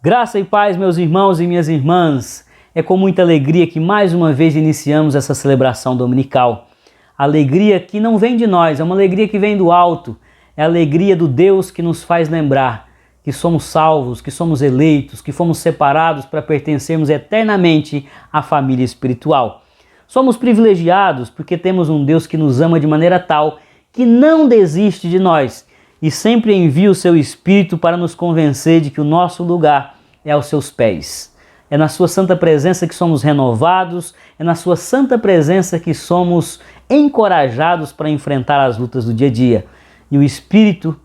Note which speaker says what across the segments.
Speaker 1: Graça e paz, meus irmãos e minhas irmãs. É com muita alegria que mais uma vez iniciamos essa celebração dominical. Alegria que não vem de nós, é uma alegria que vem do alto. É a alegria do Deus que nos faz lembrar que somos salvos, que somos eleitos, que fomos separados para pertencermos eternamente à família espiritual. Somos privilegiados porque temos um Deus que nos ama de maneira tal que não desiste de nós e sempre envia o seu Espírito para nos convencer de que o nosso lugar é aos seus pés. É na sua santa presença que somos renovados, é na sua santa presença que somos encorajados para enfrentar as lutas do dia a dia. E o Espírito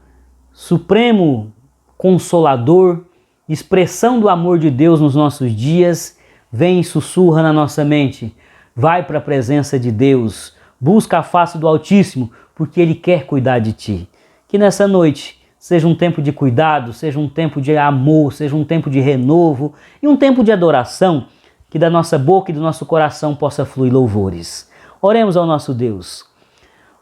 Speaker 1: Supremo, Consolador, expressão do amor de Deus nos nossos dias, vem e sussurra na nossa mente: vai para a presença de Deus, busca a face do Altíssimo, porque Ele quer cuidar de ti. Que nessa noite seja um tempo de cuidado, seja um tempo de amor, seja um tempo de renovo e um tempo de adoração, que da nossa boca e do nosso coração possa fluir louvores. Oremos ao nosso Deus.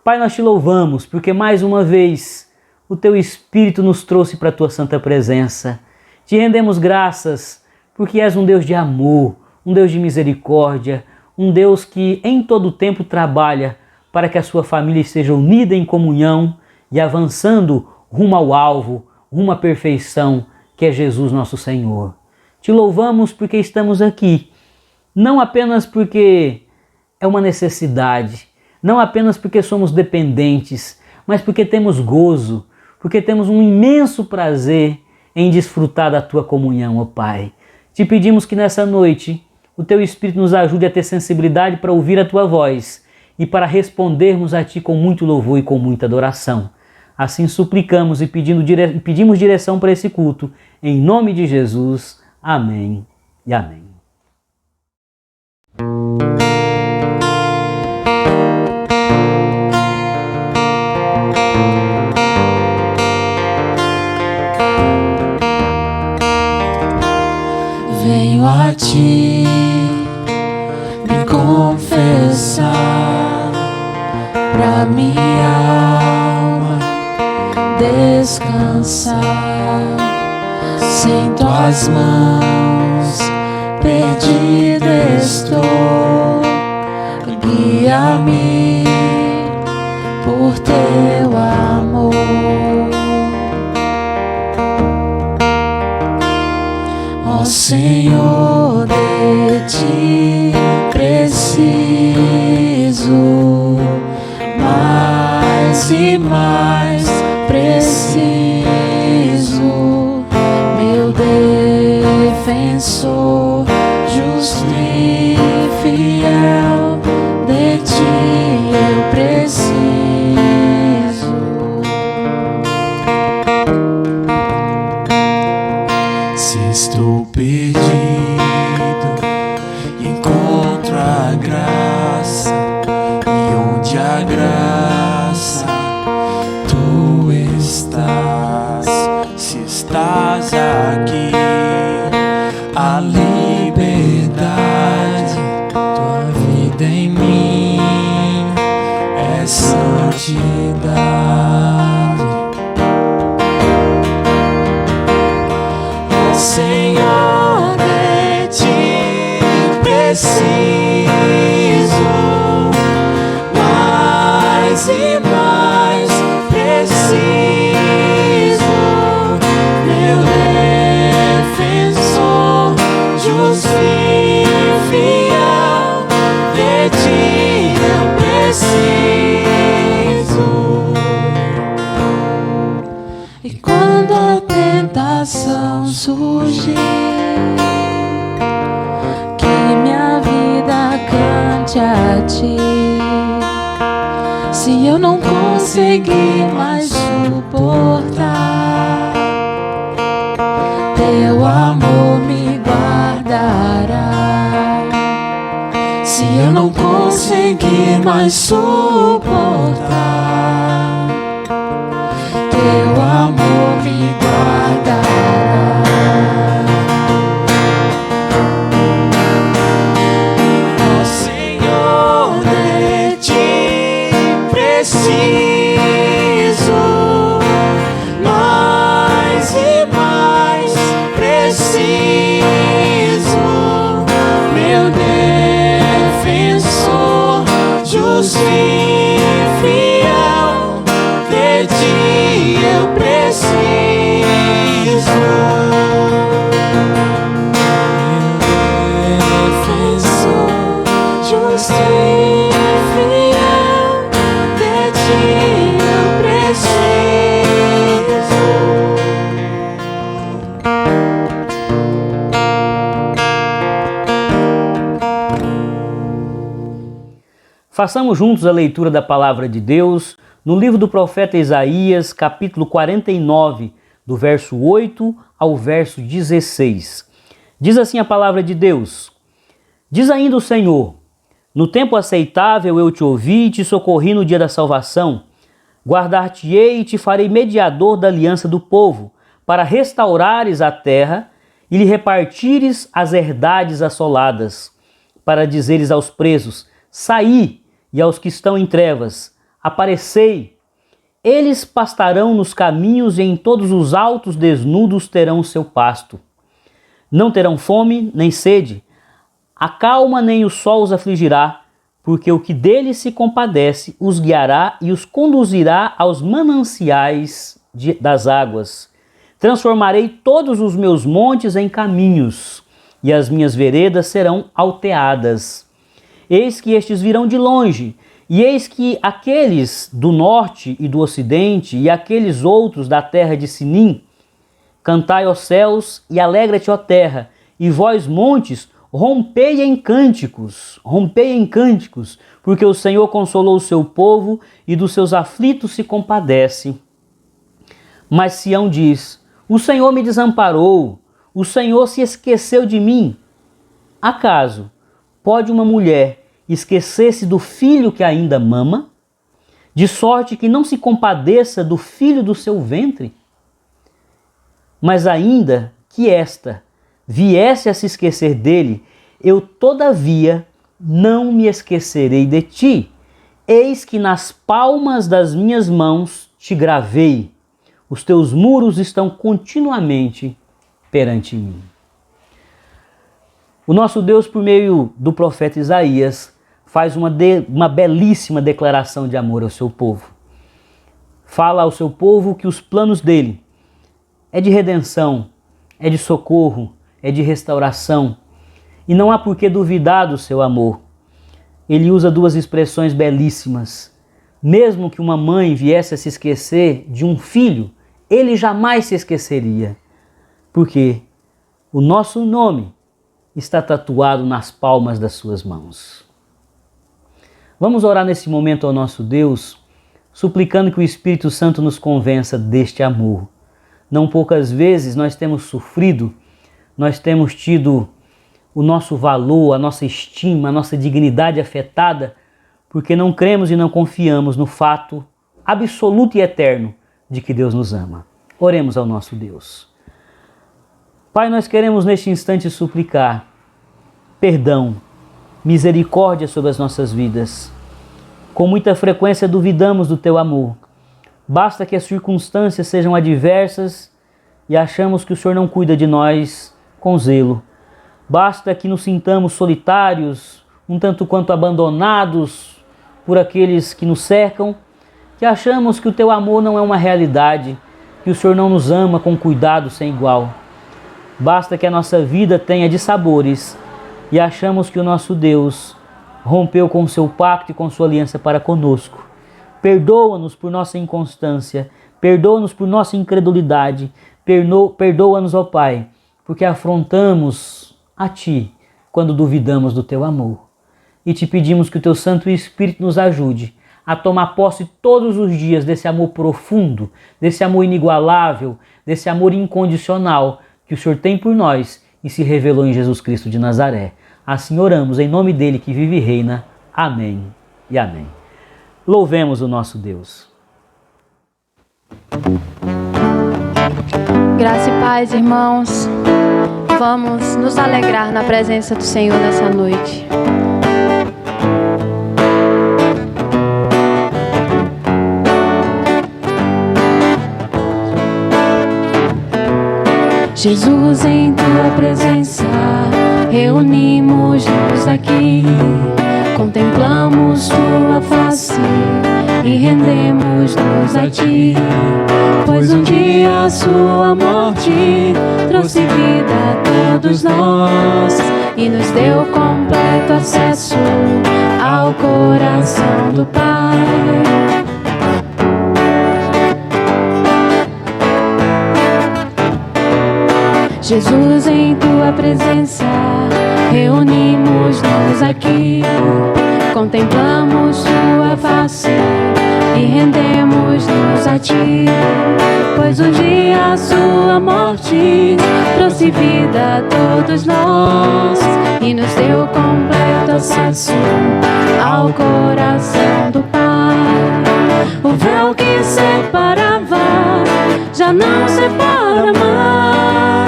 Speaker 1: Pai, nós te louvamos porque mais uma vez o Teu Espírito nos trouxe para a Tua santa presença. Te rendemos graças porque és um Deus de amor, um Deus de misericórdia, um Deus que em todo tempo trabalha para que a sua família esteja unida em comunhão e avançando rumo ao alvo, rumo à perfeição, que é Jesus nosso Senhor. Te louvamos porque estamos aqui, não apenas porque é uma necessidade, não apenas porque somos dependentes, mas porque temos gozo, porque temos um imenso prazer em desfrutar da Tua comunhão, ó Pai. Te pedimos que nessa noite o Teu Espírito nos ajude a ter sensibilidade para ouvir a Tua voz e para respondermos a Ti com muito louvor e com muita adoração. Assim suplicamos e pedimos direção para esse culto. Em nome de Jesus. Amém e amém.
Speaker 2: Venho a Ti me confessar, pra minha alma descansar. Sem Tuas mãos perdida estou, guia-me por Teu amor. Ó Senhor, de Ti preciso mais e mais preciso, meu defensor, justo e fiel, de Ti eu preciso. Se estou perdido, encontro a graça, e onde a graça Tu estás. Se estás aqui, a liberdade, Tua vida em mim é santidade. Ó Senhor, de Ti preciso mais e mais preciso, meu defensor, justo e fiel, de Ti eu preciso. E quando a tentação surgir, que minha vida cante a Ti. Se eu não conseguir mais suportar, Teu amor me guardará. Se eu não conseguir mais suportar, Teu amor me guardará.
Speaker 3: justo e fiel, de ti eu preciso. Defensor, justo e fiel, de ti eu preciso.
Speaker 1: Façamos juntos a leitura da palavra de Deus no livro do profeta Isaías, capítulo 49, do verso 8 ao verso 16. Diz assim a palavra de Deus: Diz ainda o Senhor: No tempo aceitável eu te ouvi e te socorri no dia da salvação. Guardar-te-ei e te farei mediador da aliança do povo, para restaurares a terra e lhe repartires as herdades assoladas, para dizeres aos presos: Saí, e aos que estão em trevas: aparecei. Eles pastarão nos caminhos e em todos os altos desnudos terão o seu pasto. Não terão fome nem sede, a calma nem o sol os afligirá, porque o que deles se compadece os guiará e os conduzirá aos mananciais das águas. Transformarei todos os meus montes em caminhos, e as minhas veredas serão alteadas. Eis que estes virão de longe, e eis que aqueles do norte e do ocidente, e aqueles outros da terra de Sinim, cantai, ó céus, e alegra-te, ó terra, e vós, montes, rompei em cânticos, porque o Senhor consolou o seu povo, e dos seus aflitos se compadece. Mas Sião diz: o Senhor me desamparou, o Senhor se esqueceu de mim. Acaso pode uma mulher esquecer-se do filho que ainda mama, de sorte que não se compadeça do filho do seu ventre? Mas ainda que esta viesse a se esquecer dele, eu todavia não me esquecerei de ti. Eis que nas palmas das minhas mãos te gravei, os teus muros estão continuamente perante mim. O nosso Deus, por meio do profeta Isaías, faz uma belíssima declaração de amor ao seu povo. Fala ao seu povo que os planos dele é de redenção, é de socorro, é de restauração. E não há por que duvidar do seu amor. Ele usa duas expressões belíssimas. Mesmo que uma mãe viesse a se esquecer de um filho, ele jamais se esqueceria. Porque o nosso nome está tatuado nas palmas das suas mãos. Vamos orar nesse momento ao nosso Deus, suplicando que o Espírito Santo nos convença deste amor. Não poucas vezes nós temos sofrido, nós temos tido o nosso valor, a nossa estima, a nossa dignidade afetada, porque não cremos e não confiamos no fato absoluto e eterno de que Deus nos ama. Oremos ao nosso Deus. Pai, nós queremos neste instante suplicar perdão, misericórdia sobre as nossas vidas. Com muita frequência duvidamos do teu amor. Basta que as circunstâncias sejam adversas e achamos que o Senhor não cuida de nós com zelo. Basta que nos sintamos solitários, um tanto quanto abandonados por aqueles que nos cercam, que achamos que o teu amor não é uma realidade, que o Senhor não nos ama com cuidado sem igual. Basta que a nossa vida tenha dissabores e achamos que o nosso Deus rompeu com o seu pacto e com sua aliança para conosco. Perdoa-nos por nossa inconstância, perdoa-nos por nossa incredulidade, perdoa-nos, ó Pai, porque afrontamos a Ti quando duvidamos do Teu amor. E te pedimos que o Teu Santo Espírito nos ajude a tomar posse todos os dias desse amor profundo, desse amor inigualável, desse amor incondicional que o Senhor tem por nós e se revelou em Jesus Cristo de Nazaré. Assim oramos em nome dele que vive e reina. Amém e amém. Louvemos o nosso Deus.
Speaker 2: Graça e paz, irmãos. Vamos nos alegrar na presença do Senhor nessa noite. Jesus, em tua presença, reunimos-nos aqui com Contemplamos tua face e rendemos-nos a ti, pois um dia a sua morte trouxe vida a todos nós e nos deu completo acesso ao coração do Pai. Jesus, em tua presença reunimos-nos aqui, contemplamos tua face e rendemos-nos a ti, pois um dia a sua morte trouxe vida a todos nós e nos deu completo acesso ao coração do Pai. O véu que separava já não separa mais,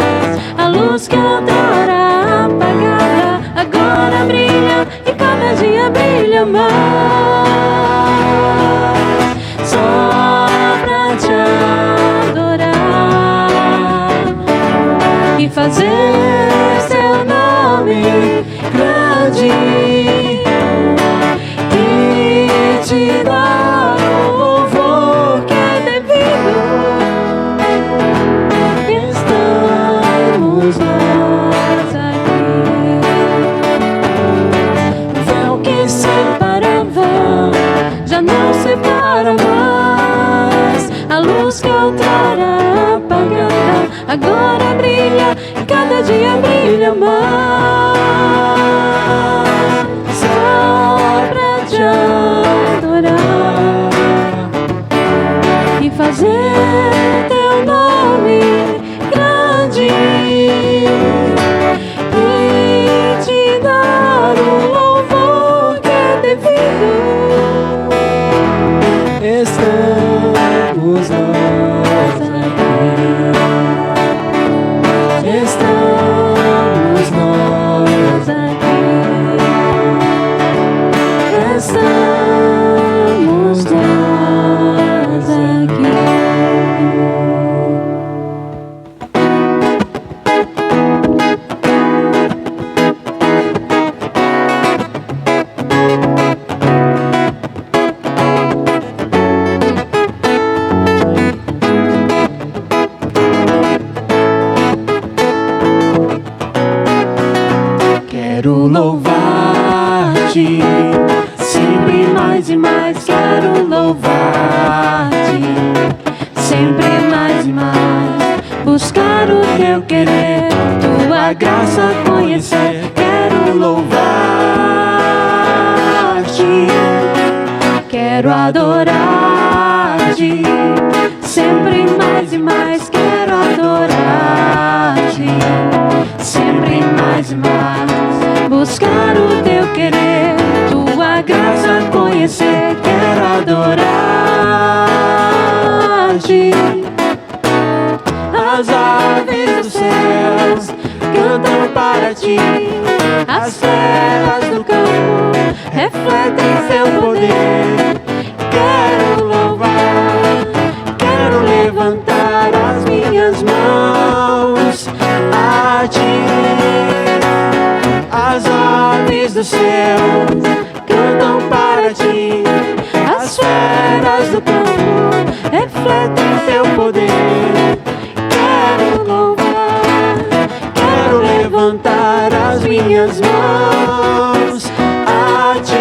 Speaker 2: a luz que outrora apagava agora brilha e cada dia brilha mais. Só pra te adorar e fazer seu nome grande e te dar o louvor que é devido. Estamos nós aqui. O véu que separava já não separa mais, a luz que outrora apagava agora brilha e cada dia brilha mais. Só pra te adorar e fazer teu nome grande e te dar o louvor que é devido.
Speaker 3: Estamos nós aqui. Estamos nós aqui. Estamos nós aqui. Quero louvar-te, sempre mais e mais. Quero louvar-te, sempre mais e mais. Buscar o teu querer, tua graça conhecer. Quero louvar-te, quero adorar-te, sempre mais e mais. Quero adorar-te, sempre mais e mais. Buscar o teu querer, tua graça conhecer. Quero adorar-te. As aves dos céus cantam para ti, as feras do campo refletem teu poder. Quero louvar, quero levantar as minhas mãos a ti. As aves dos céus cantam para ti, as feras do campo refletem teu poder. Quero louvar, quero levantar as minhas mãos a ti.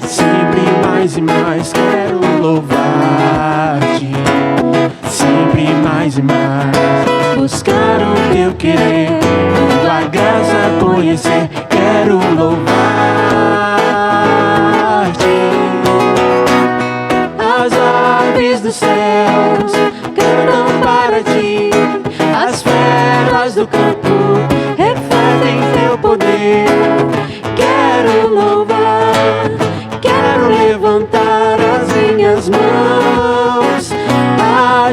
Speaker 3: Sempre mais e mais. Quero louvar-te, sempre mais e mais. Buscar o teu querer, tua graça conhecer. Quero louvar-te. As aves dos céus cantam para ti, as feras do campo refletem teu poder. Quero louvar, quero levantar as minhas mãos a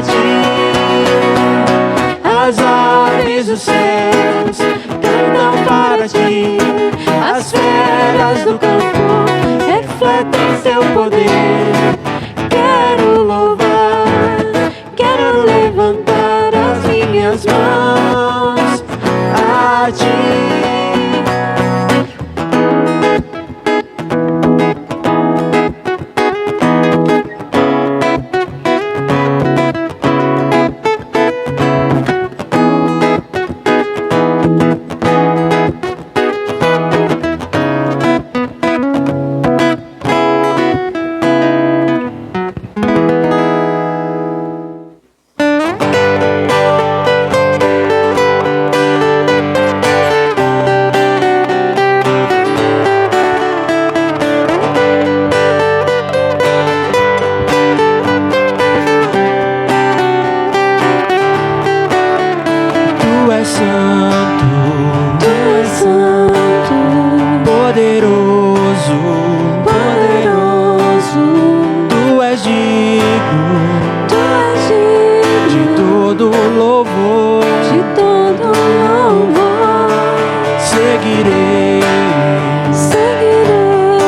Speaker 2: seguirei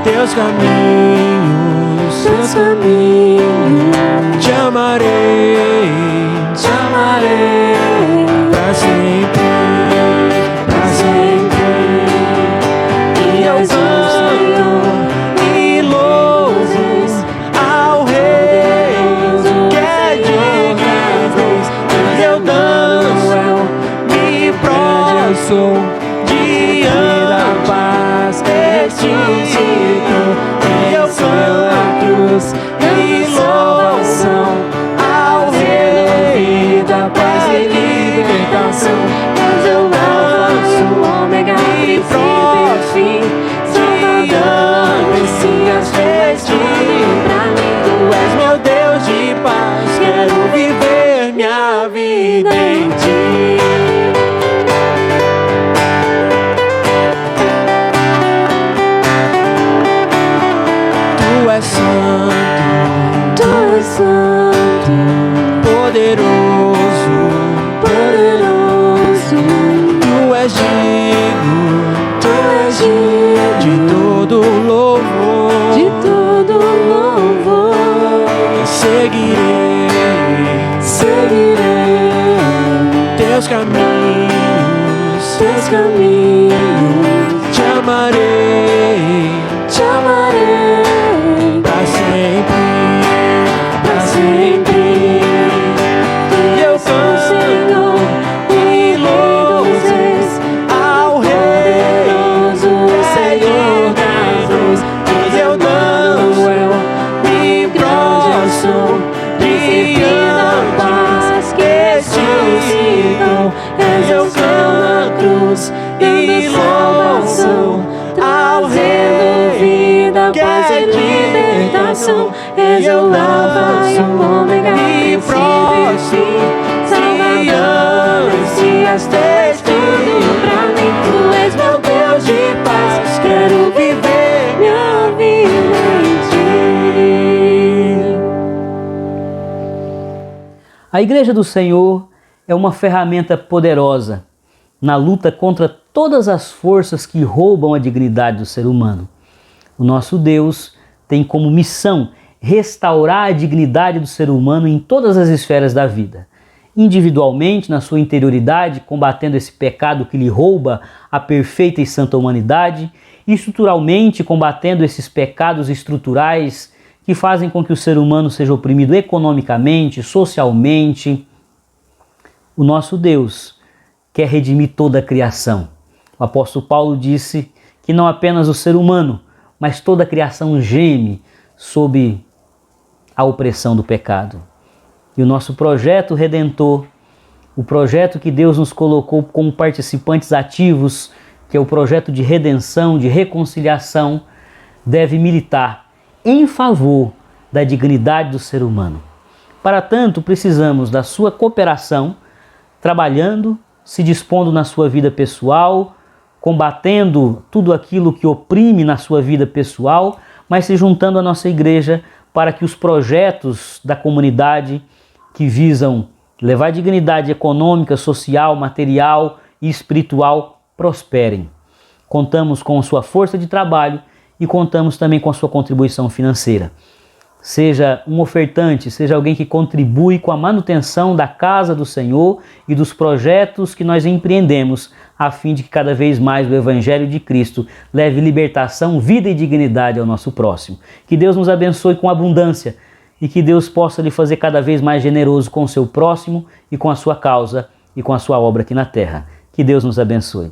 Speaker 3: teus caminhos,
Speaker 2: teus caminhos,
Speaker 3: te amarei pra sempre, pra sempre. E eu canto e louvo ao Rei que é digno. E eu danço, me prostro diante da paz ressuscitou. E eu canto e salvação ao Rei da paz e libertação.
Speaker 2: Mas eu lanço ômega, princípio e fim, Salvador, Messias, responde pra mim.
Speaker 3: Tu és meu Deus de paz, quero viver minha vida em ti. Tu és santo,
Speaker 2: Tu és santo,
Speaker 3: poderoso,
Speaker 2: poderoso,
Speaker 3: tu és digno
Speaker 2: Tu és digno
Speaker 3: de todo louvor.
Speaker 2: de todo louvor.
Speaker 3: Seguirei teus caminhos,
Speaker 2: Teus caminhos,
Speaker 3: te amarei
Speaker 2: te amarei
Speaker 3: pra sempre, pra sempre. E eu
Speaker 2: Senhor,
Speaker 3: e louvo ao Rei, Senhor das luzes. E eu danço, me prostro diante da paz que ressuscitou. E eu canto e louvo ao Rei
Speaker 2: vida,
Speaker 3: que
Speaker 2: paz
Speaker 3: é
Speaker 2: e libertação. És
Speaker 3: E
Speaker 2: o
Speaker 3: eu
Speaker 2: Alfa e o Ômega,
Speaker 3: me
Speaker 2: princípio e fim, Salvador, Messias, tens tudo pra mim. Tu és meu Deus de paz, quero viver minha vida em ti.
Speaker 1: A Igreja do Senhor é uma ferramenta poderosa na luta contra todas as forças que roubam a dignidade do ser humano. O nosso Deus tem como missão restaurar a dignidade do ser humano em todas as esferas da vida. Individualmente, na sua interioridade, combatendo esse pecado que lhe rouba a perfeita e santa humanidade, e estruturalmente combatendo esses pecados estruturais que fazem com que o ser humano seja oprimido economicamente, socialmente. O nosso Deus quer redimir toda a criação. O apóstolo Paulo disse que não apenas o ser humano, mas toda a criação geme sob a opressão do pecado. E o nosso projeto redentor, o projeto que Deus nos colocou como participantes ativos, que é o projeto de redenção, de reconciliação, deve militar em favor da dignidade do ser humano. Para tanto, precisamos da sua cooperação, trabalhando, se dispondo na sua vida pessoal, combatendo tudo aquilo que oprime na sua vida pessoal, mas se juntando à nossa igreja para que os projetos da comunidade que visam levar dignidade econômica, social, material e espiritual prosperem. Contamos com a sua força de trabalho e contamos também com a sua contribuição financeira. Seja um ofertante, seja alguém que contribui com a manutenção da casa do Senhor e dos projetos que nós empreendemos, a fim de que cada vez mais o Evangelho de Cristo leve libertação, vida e dignidade ao nosso próximo. Que Deus nos abençoe com abundância e que Deus possa lhe fazer cada vez mais generoso com o seu próximo e com a sua causa e com a sua obra aqui na terra. Que Deus nos abençoe.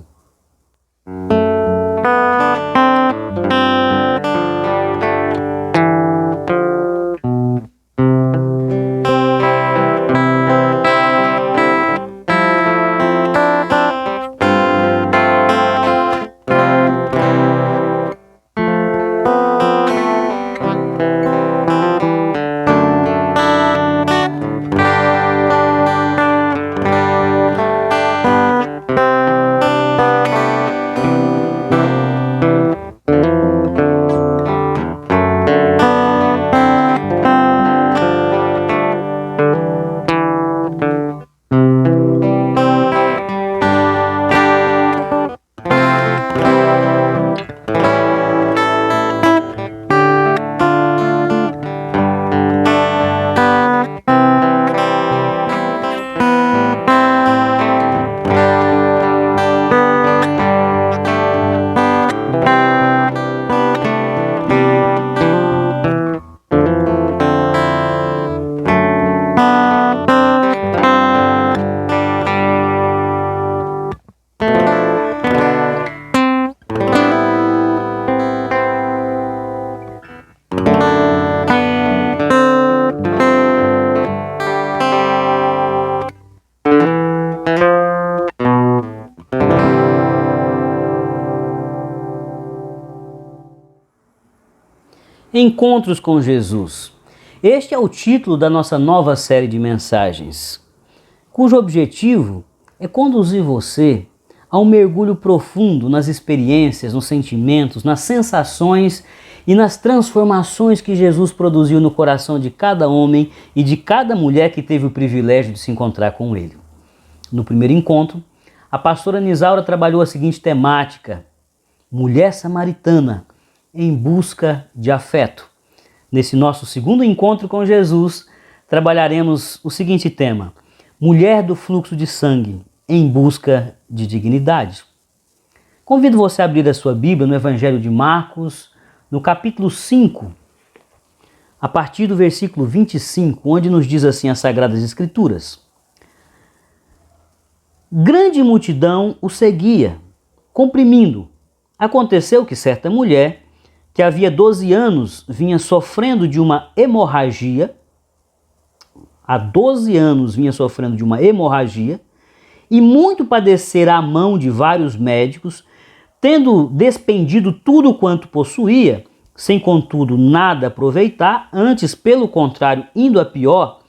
Speaker 1: Encontros com Jesus. Este é o título da nossa nova série de mensagens, cujo objetivo é conduzir você a um mergulho profundo nas experiências, nos sentimentos, nas sensações e nas transformações que Jesus produziu no coração de cada homem e de cada mulher que teve o privilégio de se encontrar com Ele. No primeiro encontro, a pastora Nisaura trabalhou a seguinte temática: mulher samaritana em busca de afeto. Nesse nosso segundo encontro com Jesus, trabalharemos o seguinte tema: mulher do fluxo de sangue em busca de dignidade. Convido você a abrir a sua Bíblia no Evangelho de Marcos, no capítulo 5, a partir do versículo 25, onde nos diz assim as Sagradas Escrituras: grande multidão o seguia, comprimindo. Aconteceu que certa mulher, que havia 12 anos vinha sofrendo de uma hemorragia, há 12 anos vinha sofrendo de uma hemorragia, e muito padecera à mão de vários médicos, tendo despendido tudo quanto possuía, sem contudo nada aproveitar, antes pelo contrário indo a pior,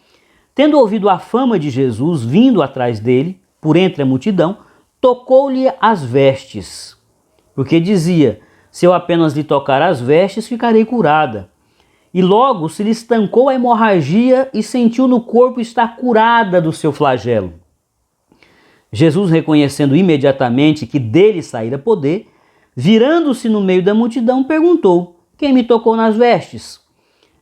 Speaker 1: tendo ouvido a fama de Jesus vindo atrás dele, por entre a multidão, tocou-lhe as vestes, porque dizia: se eu apenas lhe tocar as vestes, ficarei curada. E logo se lhe estancou a hemorragia e sentiu no corpo estar curada do seu flagelo. Jesus, reconhecendo imediatamente que dele saíra poder, virando-se no meio da multidão, perguntou: quem me tocou nas vestes?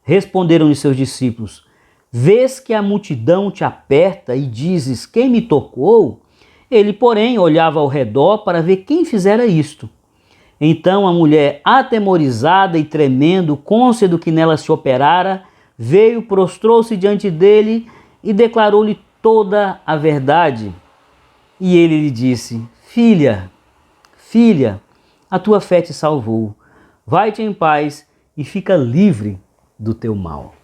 Speaker 1: Responderam-lhe seus discípulos: vês que a multidão te aperta e dizes: quem me tocou? Ele, porém, olhava ao redor para ver quem fizera isto. Então a mulher, atemorizada e tremendo, cônscia do que nela se operara, veio, prostrou-se diante dele e declarou-lhe toda a verdade. E ele lhe disse: filha, a tua fé te salvou. Vai-te em paz e fica livre do teu mal.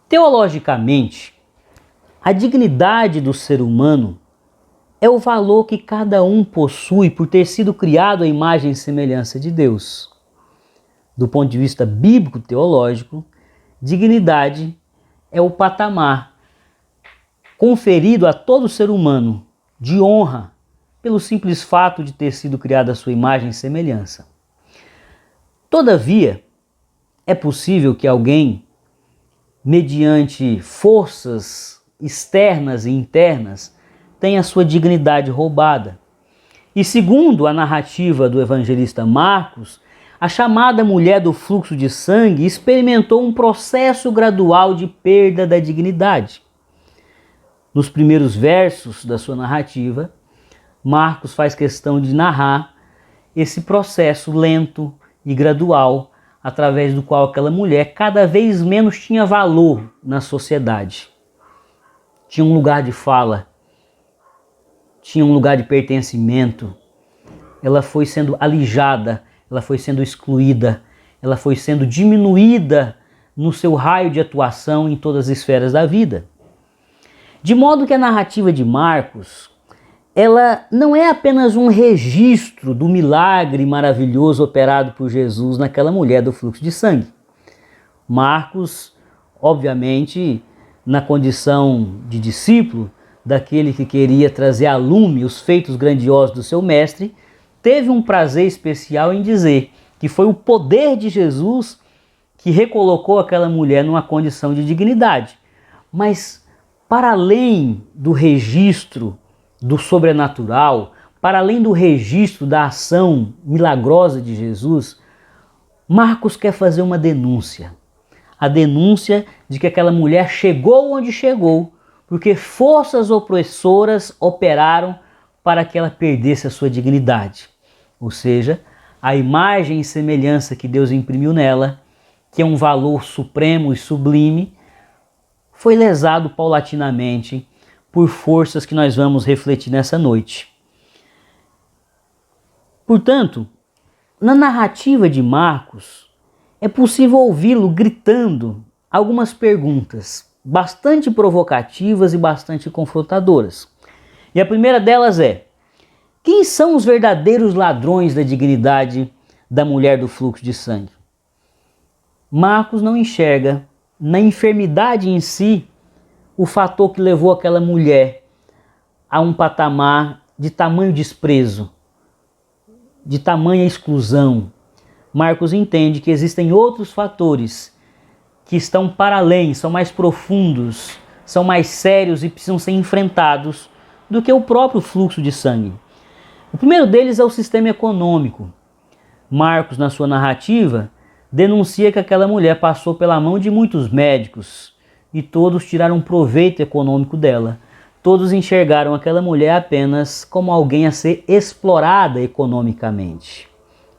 Speaker 1: Teologicamente, a dignidade do ser humano é o valor que cada um possui por ter sido criado à imagem e semelhança de Deus. Do ponto de vista bíblico-teológico, dignidade é o patamar conferido a todo ser humano de honra pelo simples fato de ter sido criado à sua imagem e semelhança. Todavia, é possível que alguém, mediante forças externas e internas, tenha sua dignidade roubada. E segundo a narrativa do evangelista Marcos, a chamada mulher do fluxo de sangue experimentou um processo gradual de perda da dignidade. Nos primeiros versos da sua narrativa, Marcos faz questão de narrar esse processo lento e gradual, através do qual aquela mulher cada vez menos tinha valor na sociedade. Tinha um lugar de fala, tinha um lugar de pertencimento. Ela foi sendo alijada, ela foi sendo excluída, ela foi sendo diminuída no seu raio de atuação em todas as esferas da vida. De modo que a narrativa de Marcos, ela não é apenas um registro do milagre maravilhoso operado por Jesus naquela mulher do fluxo de sangue. Marcos, obviamente, na condição de discípulo, daquele que queria trazer a lume os feitos grandiosos do seu mestre, teve um prazer especial em dizer que foi o poder de Jesus que recolocou aquela mulher numa condição de dignidade. Mas, para além do registro do sobrenatural, para além do registro da ação milagrosa de Jesus, Marcos quer fazer uma denúncia. A denúncia de que aquela mulher chegou onde chegou, porque forças opressoras operaram para que ela perdesse a sua dignidade. Ou seja, a imagem e semelhança que Deus imprimiu nela, que é um valor supremo e sublime, foi lesado paulatinamente por forças que nós vamos refletir nessa noite. Portanto, na narrativa de Marcos, é possível ouvi-lo gritando algumas perguntas bastante provocativas e bastante confrontadoras. E a primeira delas é: quem são os verdadeiros ladrões da dignidade da mulher do fluxo de sangue. Marcos não enxerga na enfermidade em si o fator que levou aquela mulher a um patamar de tamanho desprezo, de tamanha exclusão. Marcos entende que existem outros fatores que estão para além, são mais profundos, são mais sérios e precisam ser enfrentados do que o próprio fluxo de sangue. O primeiro deles é o sistema econômico. Marcos, na sua narrativa, denuncia que aquela mulher passou pela mão de muitos médicos e todos tiraram proveito econômico dela. Todos enxergaram aquela mulher apenas como alguém a ser explorada economicamente,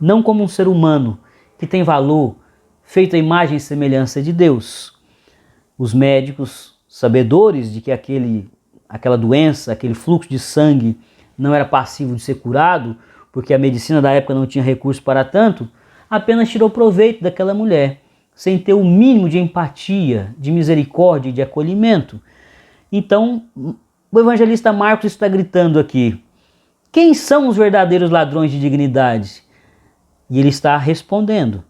Speaker 1: não como um ser humano que tem valor, feito à imagem e semelhança de Deus. Os médicos, sabedores de que aquela doença, aquele fluxo de sangue não era passivo de ser curado, porque a medicina da época não tinha recurso para tanto, apenas tirou proveito daquela mulher, sem ter o mínimo de empatia, de misericórdia e de acolhimento. Então, o evangelista Marcos está gritando aqui: quem são os verdadeiros ladrões de dignidade? E ele está respondendo: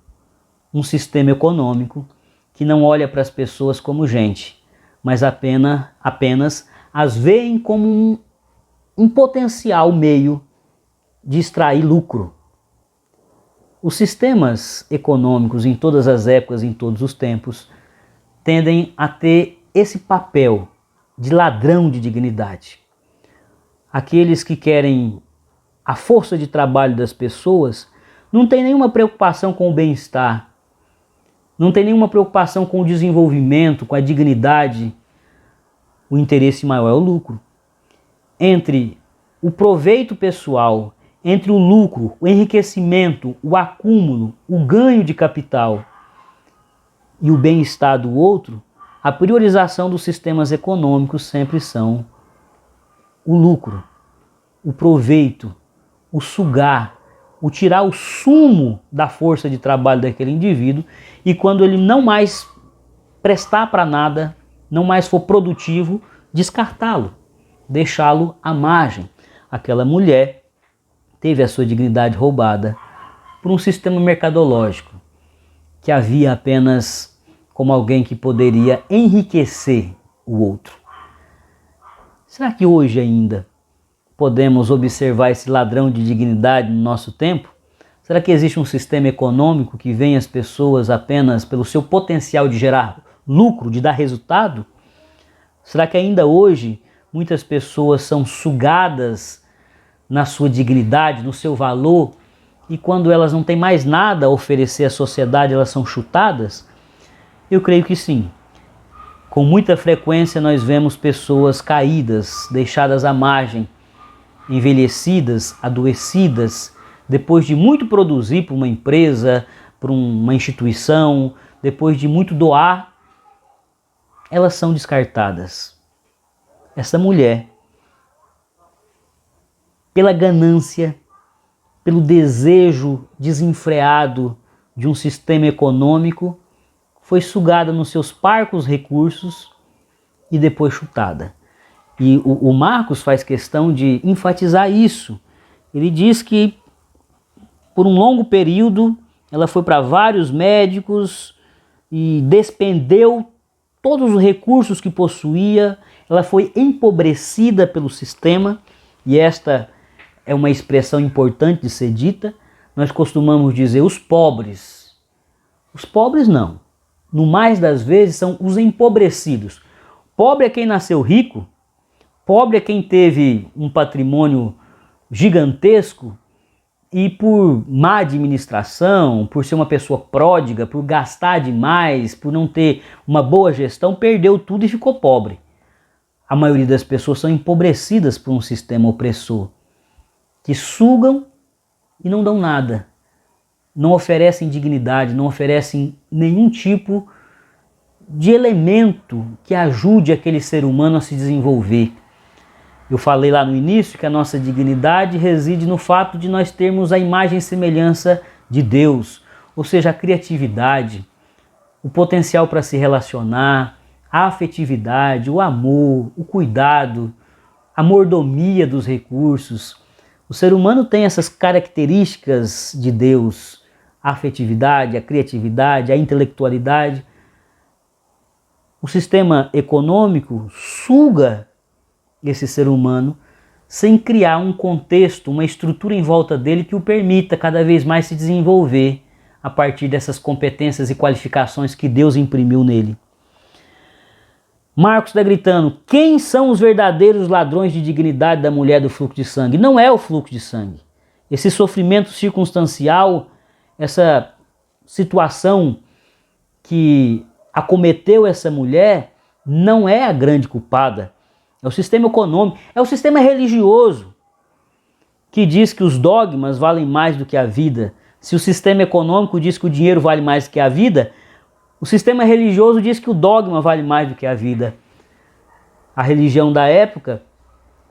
Speaker 1: um sistema econômico que não olha para as pessoas como gente, mas apenas as veem como um potencial meio de extrair lucro. Os sistemas econômicos em todas as épocas, em todos os tempos, tendem a ter esse papel de ladrão de dignidade. Aqueles que querem a força de trabalho das pessoas não têm nenhuma preocupação com o bem-estar, não tem nenhuma preocupação com o desenvolvimento, com a dignidade. O interesse maior é o lucro. Entre o proveito pessoal, entre o lucro, o enriquecimento, o acúmulo, o ganho de capital e o bem-estar do outro, a priorização dos sistemas econômicos sempre são o lucro, o proveito, o sugar, o tirar o sumo da força de trabalho daquele indivíduo, e quando ele não mais prestar para nada, não mais for produtivo, descartá-lo, deixá-lo à margem. Aquela mulher teve a sua dignidade roubada por um sistema mercadológico que a via apenas como alguém que poderia enriquecer o outro. Será que hoje ainda podemos observar esse ladrão de dignidade no nosso tempo? Será que existe um sistema econômico que vê as pessoas apenas pelo seu potencial de gerar lucro, de dar resultado? Será que ainda hoje muitas pessoas são sugadas na sua dignidade, no seu valor, e quando elas não têm mais nada a oferecer à sociedade, elas são chutadas? Eu creio que sim. Com muita frequência nós vemos pessoas caídas, deixadas à margem, envelhecidas, adoecidas, depois de muito produzir para uma empresa, para uma instituição, depois de muito doar, elas são descartadas. Essa mulher, pela ganância, pelo desejo desenfreado de um sistema econômico, foi sugada nos seus parcos recursos e depois chutada. E o Marcos faz questão de enfatizar isso. Ele diz que por um longo período ela foi para vários médicos e despendeu todos os recursos que possuía, ela foi empobrecida pelo sistema, e esta é uma expressão importante de ser dita. Nós costumamos dizer os pobres. Os pobres não. No mais das vezes são os empobrecidos. Pobre é quem nasceu rico, pobre é quem teve um patrimônio gigantesco e por má administração, por ser uma pessoa pródiga, por gastar demais, por não ter uma boa gestão, perdeu tudo e ficou pobre. A maioria das pessoas são empobrecidas por um sistema opressor, que sugam e não dão nada. Não oferecem dignidade, não oferecem nenhum tipo de elemento que ajude aquele ser humano a se desenvolver. Eu falei lá no início que a nossa dignidade reside no fato de nós termos a imagem e semelhança de Deus, ou seja, a criatividade, o potencial para se relacionar, a afetividade, o amor, o cuidado, a mordomia dos recursos. O ser humano tem essas características de Deus, a afetividade, a criatividade, a intelectualidade. O sistema econômico suga esse ser humano sem criar um contexto, uma estrutura em volta dele que o permita cada vez mais se desenvolver a partir dessas competências e qualificações que Deus imprimiu nele. Marcos está gritando: quem são os verdadeiros ladrões de dignidade da mulher do fluxo de sangue? Não é o fluxo de sangue. Esse sofrimento circunstancial, essa situação que acometeu essa mulher, não é a grande culpada. É o sistema econômico, é o sistema religioso que diz que os dogmas valem mais do que a vida. Se o sistema econômico diz que o dinheiro vale mais do que a vida, o sistema religioso diz que o dogma vale mais do que a vida. A religião da época,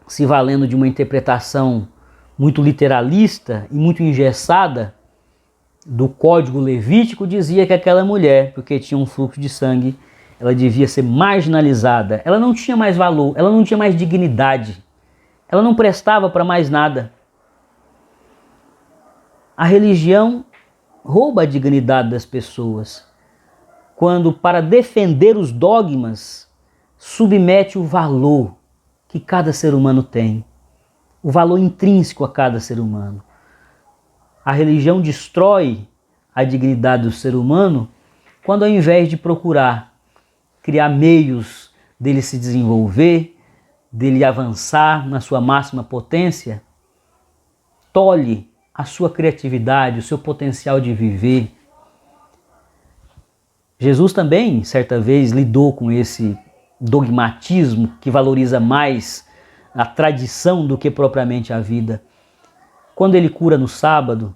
Speaker 1: se valendo de uma interpretação muito literalista e muito engessada do Código Levítico, dizia que aquela mulher, porque tinha um fluxo de sangue, ela devia ser marginalizada. Ela não tinha mais valor, ela não tinha mais dignidade. Ela não prestava para mais nada. A religião rouba a dignidade das pessoas quando, para defender os dogmas, submete o valor que cada ser humano tem, o valor intrínseco a cada ser humano. A religião destrói a dignidade do ser humano quando, ao invés de procurar criar meios dele se desenvolver, dele avançar na sua máxima potência, tolhe a sua criatividade, o seu potencial de viver. Jesus também, certa vez, lidou com esse dogmatismo que valoriza mais a tradição do que propriamente a vida. Quando ele cura no sábado,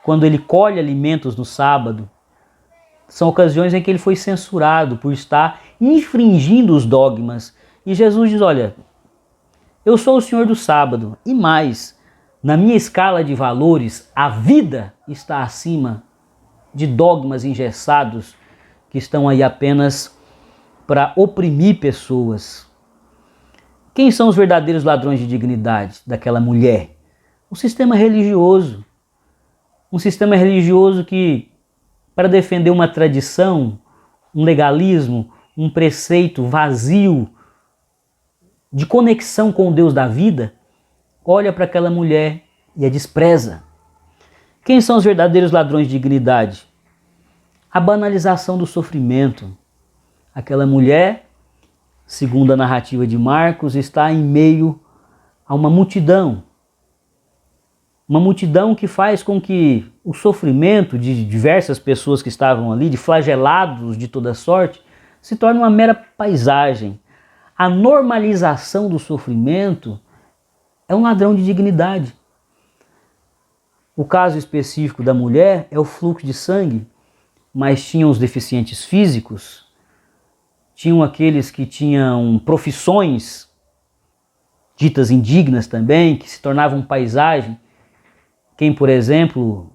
Speaker 1: quando ele colhe alimentos no sábado, são ocasiões em que ele foi censurado por estar infringindo os dogmas. E Jesus diz: olha, eu sou o Senhor do sábado, e mais, na minha escala de valores, a vida está acima de dogmas engessados que estão aí apenas para oprimir pessoas. Quem são os verdadeiros ladrões de dignidade daquela mulher? O sistema religioso. Um sistema religioso que, para defender uma tradição, um legalismo, um preceito vazio de conexão com o Deus da vida, olha para aquela mulher e a despreza. Quem são os verdadeiros ladrões de dignidade? A banalização do sofrimento. Aquela mulher, segundo a narrativa de Marcos, está em meio a uma multidão. Uma multidão que faz com que o sofrimento de diversas pessoas que estavam ali, de flagelados de toda sorte, se torne uma mera paisagem. A normalização do sofrimento é um ladrão de dignidade. O caso específico da mulher é o fluxo de sangue, mas tinham os deficientes físicos, tinham aqueles que tinham profissões ditas indignas também, que se tornavam paisagem. Quem, por exemplo,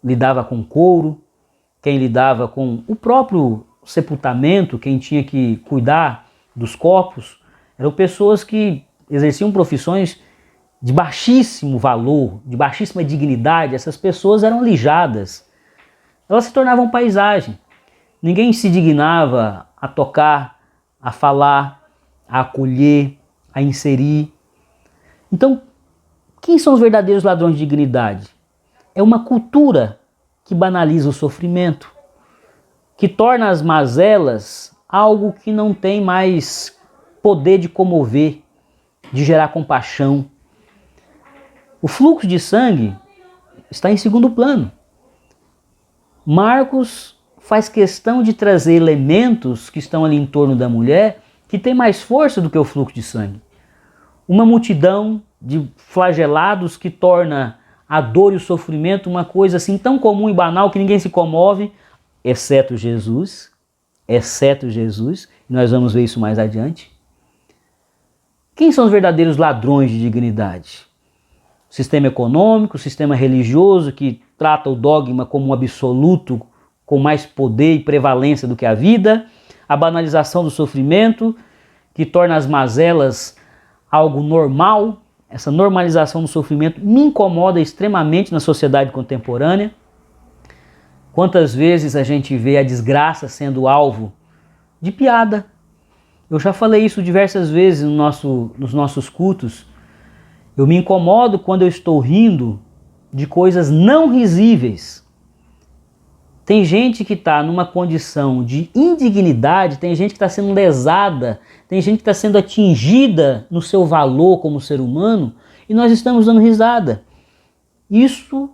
Speaker 1: lidava com couro, quem lidava com o próprio sepultamento, quem tinha que cuidar dos corpos, eram pessoas que exerciam profissões de baixíssimo valor, de baixíssima dignidade. Essas pessoas eram alijadas. Elas se tornavam paisagem. Ninguém se dignava a tocar, a falar, a acolher, a inserir. Então, quem são os verdadeiros ladrões de dignidade? É uma cultura que banaliza o sofrimento, que torna as mazelas algo que não tem mais poder de comover, de gerar compaixão. O fluxo de sangue está em segundo plano. Marcos faz questão de trazer elementos que estão ali em torno da mulher que tem mais força do que o fluxo de sangue. Uma multidão de flagelados que torna a dor e o sofrimento uma coisa assim tão comum e banal que ninguém se comove, exceto Jesus, e nós vamos ver isso mais adiante. Quem são os verdadeiros ladrões de dignidade? O sistema econômico, o sistema religioso que trata o dogma como um absoluto, com mais poder e prevalência do que a vida, a banalização do sofrimento, que torna as mazelas algo normal. Essa normalização do sofrimento me incomoda extremamente na sociedade contemporânea. Quantas vezes a gente vê a desgraça sendo alvo de piada? Eu já falei isso diversas vezes nos nossos cultos. Eu me incomodo quando eu estou rindo de coisas não risíveis. Tem gente que está numa condição de indignidade, tem gente que está sendo lesada, tem gente que está sendo atingida no seu valor como ser humano e nós estamos dando risada. Isso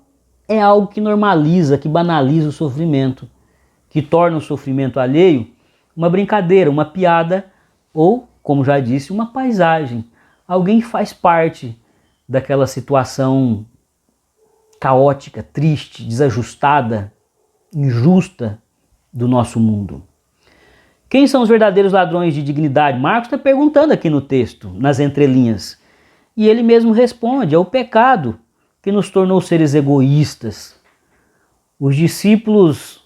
Speaker 1: é algo que normaliza, que banaliza o sofrimento, que torna o sofrimento alheio uma brincadeira, uma piada ou, como já disse, uma paisagem. Alguém que faz parte daquela situação caótica, triste, desajustada, injusta do nosso mundo. Quem são os verdadeiros ladrões de dignidade? Marcos está perguntando aqui no texto, nas entrelinhas. E ele mesmo responde, é o pecado que nos tornou seres egoístas. Os discípulos,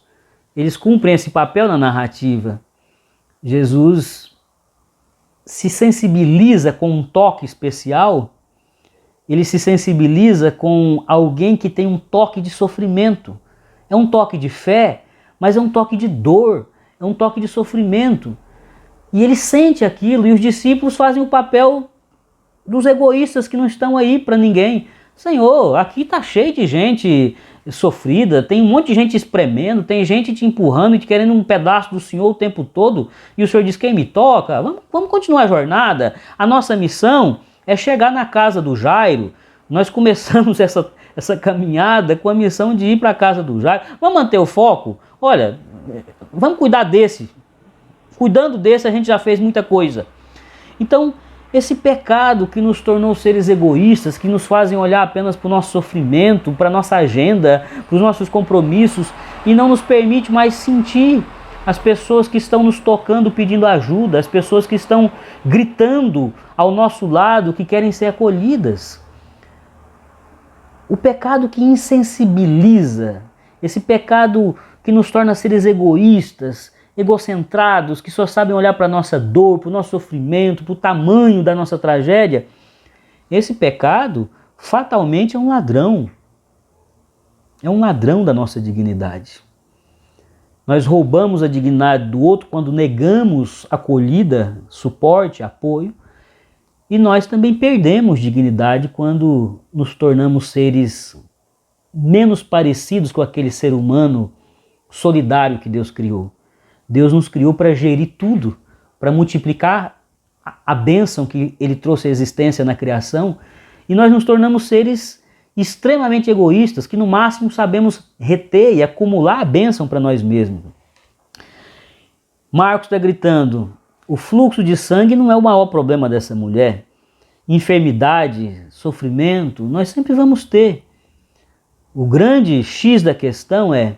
Speaker 1: eles cumprem esse papel na narrativa. Jesus se sensibiliza com um toque especial, ele se sensibiliza com alguém que tem um toque de sofrimento. É um toque de fé, mas é um toque de dor, é um toque de sofrimento. E ele sente aquilo, e os discípulos fazem o papel dos egoístas que não estão aí para ninguém. Senhor, aqui está cheio de gente sofrida, tem um monte de gente espremendo, tem gente te empurrando e te querendo um pedaço do Senhor o tempo todo, e o Senhor diz, quem me toca? Vamos continuar a jornada. A nossa missão é chegar na casa do Jairo. Nós começamos essa caminhada com a missão de ir para a casa do Jairo. Vamos manter o foco? Olha, vamos cuidar desse. Cuidando desse a gente já fez muita coisa. Então, esse pecado que nos tornou seres egoístas, que nos fazem olhar apenas para o nosso sofrimento, para a nossa agenda, para os nossos compromissos, e não nos permite mais sentir as pessoas que estão nos tocando pedindo ajuda, as pessoas que estão gritando ao nosso lado, que querem ser acolhidas. O pecado que insensibiliza, esse pecado que nos torna seres egoístas, egocentrados, que só sabem olhar para a nossa dor, para o nosso sofrimento, para o tamanho da nossa tragédia, esse pecado fatalmente é um ladrão. É um ladrão da nossa dignidade. Nós roubamos a dignidade do outro quando negamos acolhida, suporte, apoio, e nós também perdemos dignidade quando nos tornamos seres menos parecidos com aquele ser humano solidário que Deus criou. Deus nos criou para gerir tudo, para multiplicar a bênção que Ele trouxe à existência na criação, e nós nos tornamos seres extremamente egoístas, que no máximo sabemos reter e acumular a bênção para nós mesmos. Marcos está gritando, o fluxo de sangue não é o maior problema dessa mulher. Enfermidade, sofrimento, nós sempre vamos ter. O grande X da questão é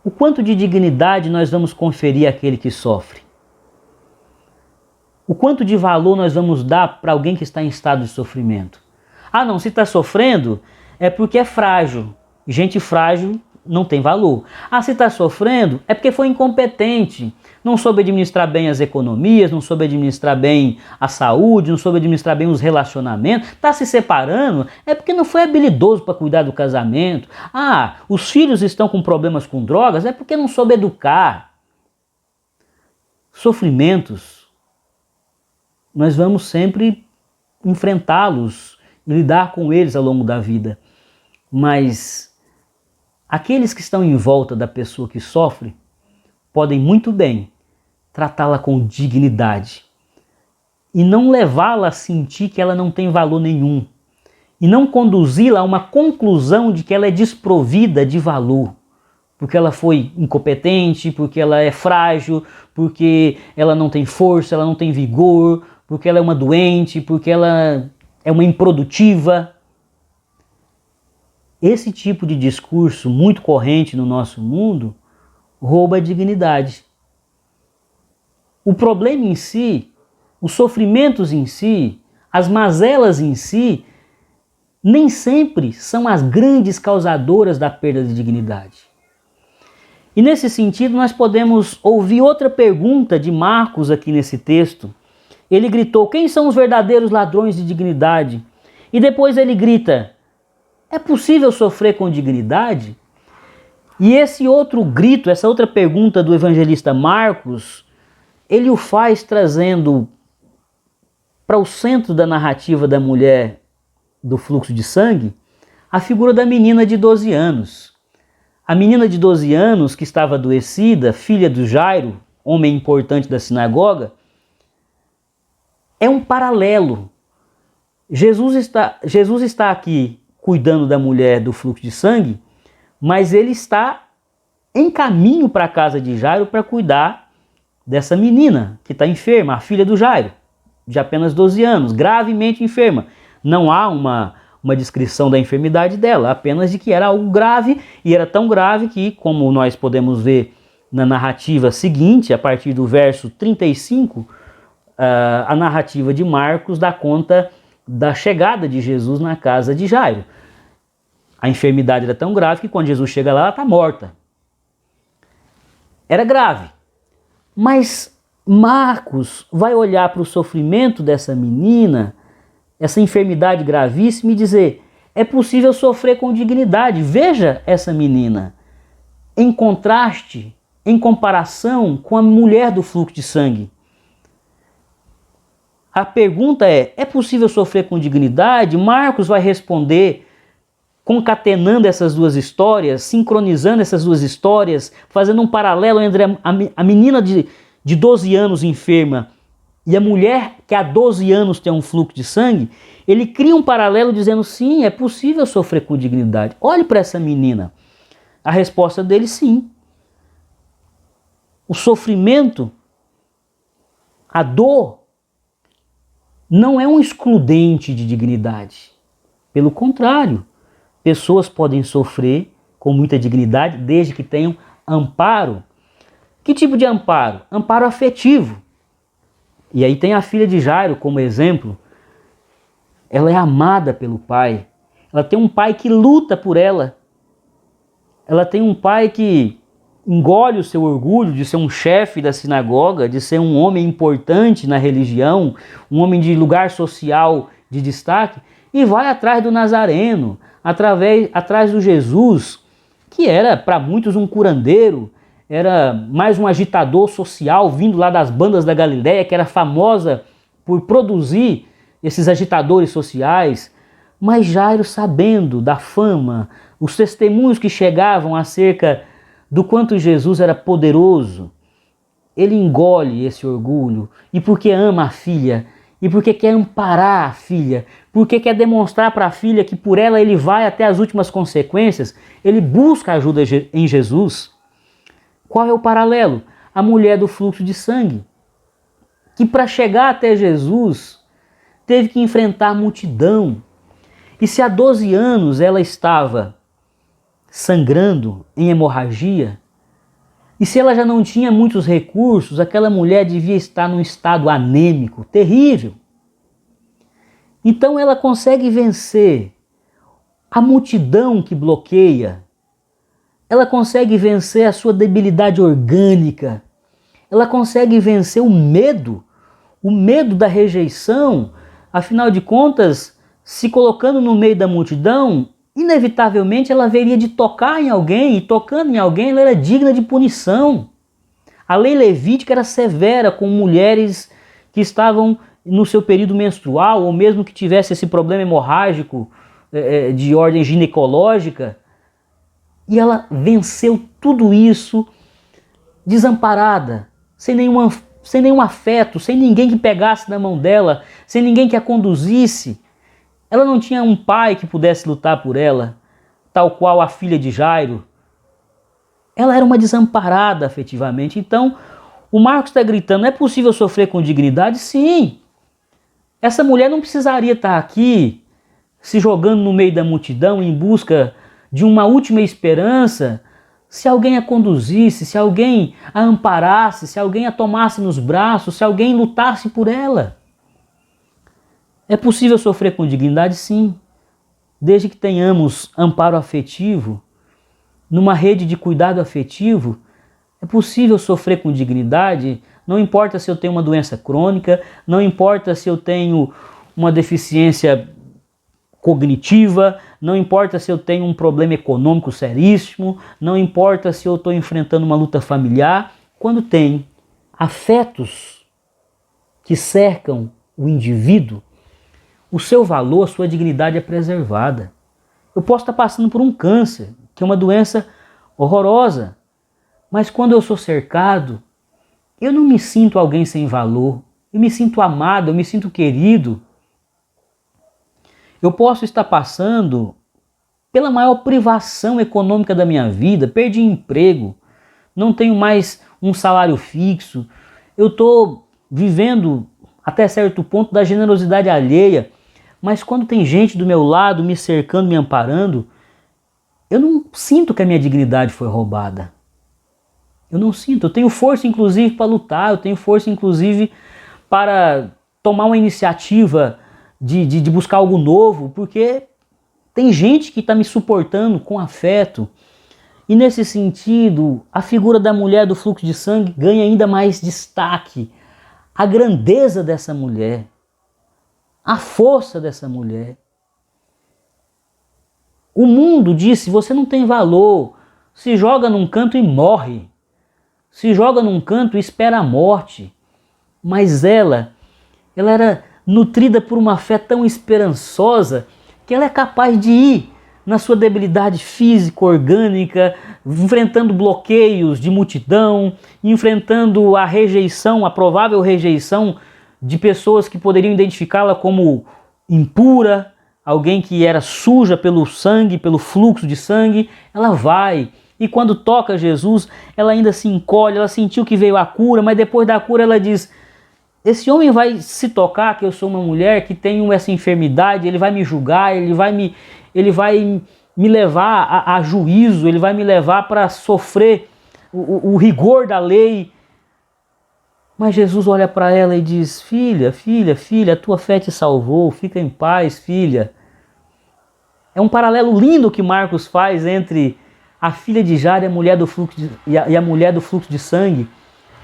Speaker 1: o quanto de dignidade nós vamos conferir àquele que sofre. O quanto de valor nós vamos dar para alguém que está em estado de sofrimento. Ah não, se está sofrendo é porque é frágil. Gente frágil não tem valor. Ah, se está sofrendo é porque foi incompetente. Não soube administrar bem as economias, não soube administrar bem a saúde, não soube administrar bem os relacionamentos. Está se separando é porque não foi habilidoso para cuidar do casamento. Ah, os filhos estão com problemas com drogas é porque não soube educar. Sofrimentos, nós vamos sempre enfrentá-los e lidar com eles ao longo da vida. Mas aqueles que estão em volta da pessoa que sofre podem muito bem tratá-la com dignidade e não levá-la a sentir que ela não tem valor nenhum e não conduzi-la a uma conclusão de que ela é desprovida de valor, porque ela foi incompetente, porque ela é frágil, porque ela não tem força, ela não tem vigor, porque ela é uma doente, porque ela é uma improdutiva. Esse tipo de discurso muito corrente no nosso mundo rouba a dignidade. O problema em si, os sofrimentos em si, as mazelas em si, nem sempre são as grandes causadoras da perda de dignidade. E nesse sentido nós podemos ouvir outra pergunta de Marcos aqui nesse texto. Ele gritou, quem são os verdadeiros ladrões de dignidade? E depois ele grita, é possível sofrer com dignidade? E esse outro grito, essa outra pergunta do evangelista Marcos, ele o faz trazendo para o centro da narrativa da mulher do fluxo de sangue a figura da menina de 12 anos. A menina de 12 anos que estava adoecida, filha do Jairo, homem importante da sinagoga, é um paralelo. Jesus está aqui cuidando da mulher do fluxo de sangue, mas ele está em caminho para a casa de Jairo para cuidar dessa menina que está enferma, a filha do Jairo, de apenas 12 anos, gravemente enferma. Não há uma descrição da enfermidade dela, apenas de que era algo grave, e era tão grave que, como nós podemos ver na narrativa seguinte, a partir do verso 35, a narrativa de Marcos dá conta da chegada de Jesus na casa de Jairo. A enfermidade era tão grave que quando Jesus chega lá, ela está morta. Era grave. Mas Marcos vai olhar para o sofrimento dessa menina, essa enfermidade gravíssima, e dizer: é possível sofrer com dignidade. Veja essa menina em contraste, em comparação com a mulher do fluxo de sangue. A pergunta é possível sofrer com dignidade? Marcos vai responder concatenando essas duas histórias, sincronizando essas duas histórias, fazendo um paralelo entre a menina de 12 anos enferma e a mulher que há 12 anos tem um fluxo de sangue. Ele cria um paralelo dizendo: sim, é possível sofrer com dignidade. Olhe para essa menina. A resposta dele: sim. O sofrimento, a dor, não é um excludente de dignidade. Pelo contrário, pessoas podem sofrer com muita dignidade desde que tenham amparo. Que tipo de amparo? Amparo afetivo. E aí tem a filha de Jairo como exemplo. Ela é amada pelo pai. Ela tem um pai que luta por ela. Ela tem um pai que engole o seu orgulho de ser um chefe da sinagoga, de ser um homem importante na religião, um homem de lugar social de destaque, e vai atrás do Nazareno, atrás do Jesus, que era para muitos um curandeiro, era mais um agitador social vindo lá das bandas da Galileia, que era famosa por produzir esses agitadores sociais. Mas Jairo, sabendo da fama, os testemunhos que chegavam acerca do quanto Jesus era poderoso, ele engole esse orgulho, e porque ama a filha, e porque quer amparar a filha, porque quer demonstrar para a filha que por ela ele vai até as últimas consequências, ele busca ajuda em Jesus. Qual é o paralelo? A mulher do fluxo de sangue, que para chegar até Jesus teve que enfrentar a multidão. E se há 12 anos ela estava sangrando em hemorragia, e se ela já não tinha muitos recursos, aquela mulher devia estar num estado anêmico, terrível. Então ela consegue vencer a multidão que bloqueia, ela consegue vencer a sua debilidade orgânica, ela consegue vencer o medo da rejeição. Afinal de contas, se colocando no meio da multidão, inevitavelmente ela haveria de tocar em alguém, e tocando em alguém ela era digna de punição. A lei levítica era severa com mulheres que estavam no seu período menstrual, ou mesmo que tivesse esse problema hemorrágico de ordem ginecológica. E ela venceu tudo isso desamparada, sem nenhum afeto, sem ninguém que pegasse na mão dela, sem ninguém que a conduzisse. Ela não tinha um pai que pudesse lutar por ela, tal qual a filha de Jairo. Ela era uma desamparada afetivamente. Então, o Marcos está gritando: é possível sofrer com dignidade? Sim. Essa mulher não precisaria estar aqui se jogando no meio da multidão em busca de uma última esperança, se alguém a conduzisse, se alguém a amparasse, se alguém a tomasse nos braços, se alguém lutasse por ela. É possível sofrer com dignidade? Sim, desde que tenhamos amparo afetivo, numa rede de cuidado afetivo. É possível sofrer com dignidade, não importa se eu tenho uma doença crônica, não importa se eu tenho uma deficiência cognitiva, não importa se eu tenho um problema econômico seríssimo, não importa se eu estou enfrentando uma luta familiar, quando tem afetos que cercam o indivíduo, o seu valor, a sua dignidade é preservada. Eu posso estar passando por um câncer, que é uma doença horrorosa, mas quando eu sou cercado, eu não me sinto alguém sem valor, eu me sinto amado, eu me sinto querido. Eu posso estar passando pela maior privação econômica da minha vida, perdi emprego, não tenho mais um salário fixo, eu estou vivendo até certo ponto da generosidade alheia, mas quando tem gente do meu lado me cercando, me amparando, eu não sinto que a minha dignidade foi roubada. Eu não sinto, eu tenho força inclusive para lutar, eu tenho força inclusive para tomar uma iniciativa de buscar algo novo, porque tem gente que está me suportando com afeto. E nesse sentido, a figura da mulher do fluxo de sangue ganha ainda mais destaque. A grandeza dessa mulher, a força dessa mulher. O mundo disse, você não tem valor, se joga num canto e morre. Se joga num canto e espera a morte. Mas ela era nutrida por uma fé tão esperançosa que ela é capaz de ir na sua debilidade física, orgânica, enfrentando bloqueios de multidão, enfrentando a rejeição, a provável rejeição de pessoas que poderiam identificá-la como impura, alguém que era suja pelo sangue, pelo fluxo de sangue. Ela vai. E quando toca Jesus, ela ainda se encolhe, ela sentiu que veio a cura, mas depois da cura ela diz, esse homem vai se tocar que eu sou uma mulher que tenho essa enfermidade, ele vai me julgar, ele vai me levar a juízo, ele vai me levar para sofrer o rigor da lei. Mas Jesus olha para ela e diz, filha, a tua fé te salvou, fica em paz, filha. É um paralelo lindo que Marcos faz entre a filha de Jairo e a mulher do fluxo de sangue.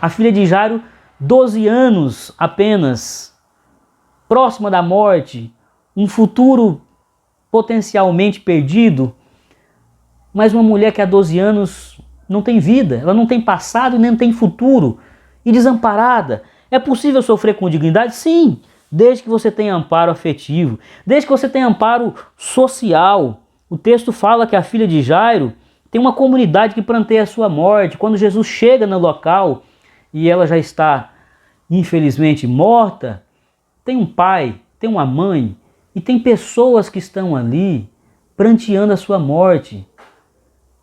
Speaker 1: A filha de Jairo, 12 anos apenas, próxima da morte, um futuro potencialmente perdido, mas uma mulher que há 12 anos não tem vida, ela não tem passado e nem tem futuro, e desamparada. É possível sofrer com dignidade? Sim, desde que você tenha amparo afetivo, desde que você tenha amparo social. O texto fala que a filha de Jairo tem uma comunidade que pranteia a sua morte. Quando Jesus chega no local e ela já está, infelizmente, morta, tem um pai, tem uma mãe e tem pessoas que estão ali pranteando a sua morte.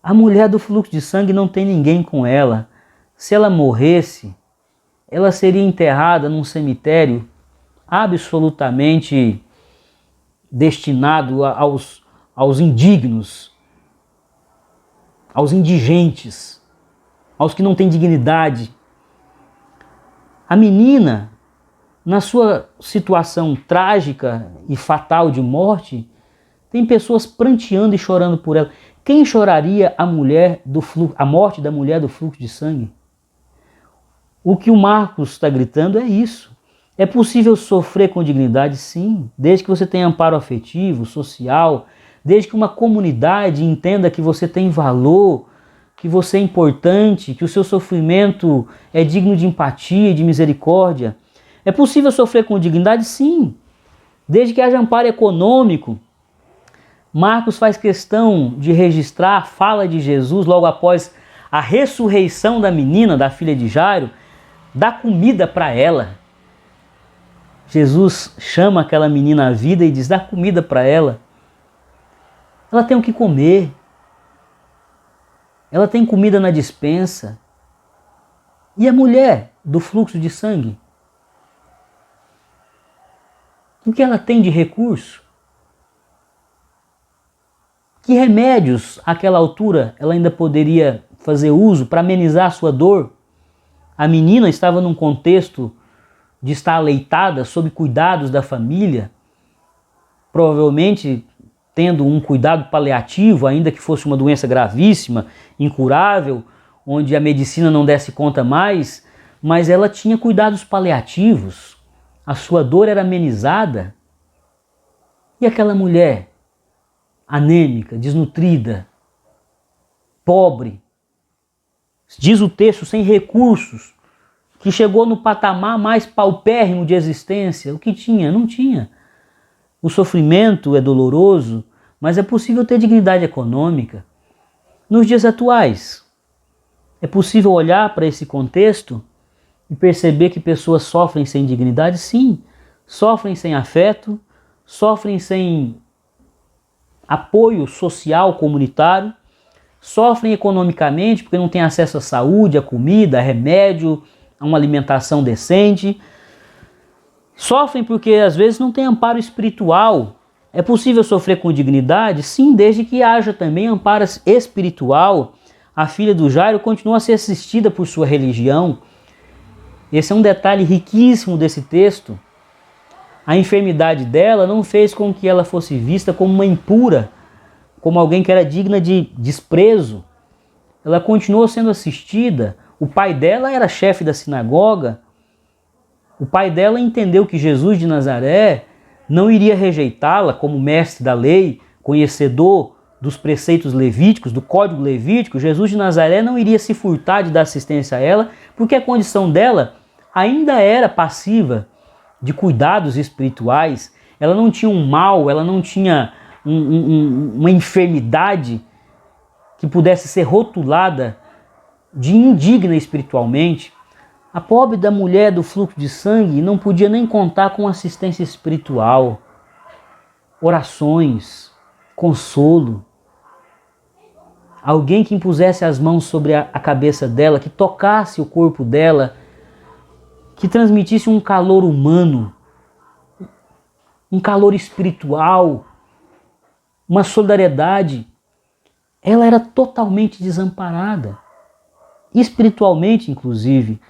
Speaker 1: A mulher do fluxo de sangue não tem ninguém com ela. Se ela morresse, ela seria enterrada num cemitério absolutamente destinado aos indignos, aos indigentes, aos que não têm dignidade. A menina, na sua situação trágica e fatal de morte, tem pessoas pranteando e chorando por ela. Quem choraria a morte da mulher do fluxo de sangue? O que o Marcos está gritando é isso. É possível sofrer com dignidade? Sim, desde que você tenha amparo afetivo, social, desde que uma comunidade entenda que você tem valor, que você é importante, que o seu sofrimento é digno de empatia e de misericórdia. É possível sofrer com dignidade? Sim, desde que haja amparo econômico. Marcos faz questão de registrar a fala de Jesus logo após a ressurreição da menina, da filha de Jairo, dá comida para ela. Jesus chama aquela menina à vida e diz, dá comida para ela. Ela tem o que comer. Ela tem comida na despensa. E a mulher do fluxo de sangue? O que ela tem de recurso? Que remédios, àquela altura, ela ainda poderia fazer uso para amenizar a sua dor? A menina estava num contexto de estar aleitada, sob cuidados da família, provavelmente tendo um cuidado paliativo, ainda que fosse uma doença gravíssima, incurável, onde a medicina não desse conta mais, mas ela tinha cuidados paliativos, a sua dor era amenizada. E aquela mulher anêmica, desnutrida, pobre, diz o texto, sem recursos, que chegou no patamar mais paupérrimo de existência. O que tinha? Não tinha. O sofrimento é doloroso, mas é possível ter dignidade econômica. Nos dias atuais, é possível olhar para esse contexto e perceber que pessoas sofrem sem dignidade? Sim, sofrem sem afeto, sofrem sem apoio social comunitário, sofrem economicamente porque não têm acesso à saúde, à comida, a remédio, a uma alimentação decente. Sofrem porque às vezes não tem amparo espiritual. É possível sofrer com dignidade? Sim, desde que haja também amparo espiritual. A filha do Jairo continua a ser assistida por sua religião. Esse é um detalhe riquíssimo desse texto. A enfermidade dela não fez com que ela fosse vista como uma impura, como alguém que era digna de desprezo. Ela continuou sendo assistida. O pai dela era chefe da sinagoga. O pai dela entendeu que Jesus de Nazaré não iria rejeitá-la como mestre da lei, conhecedor dos preceitos levíticos, do código levítico. Jesus de Nazaré não iria se furtar de dar assistência a ela, porque a condição dela ainda era passiva de cuidados espirituais. Ela não tinha um mal, ela não tinha uma enfermidade que pudesse ser rotulada de indigna espiritualmente. A pobre da mulher do fluxo de sangue não podia nem contar com assistência espiritual, orações, consolo. Alguém que impusesse as mãos sobre a cabeça dela, que tocasse o corpo dela, que transmitisse um calor humano, um calor espiritual, uma solidariedade. Ela era totalmente desamparada, espiritualmente inclusive.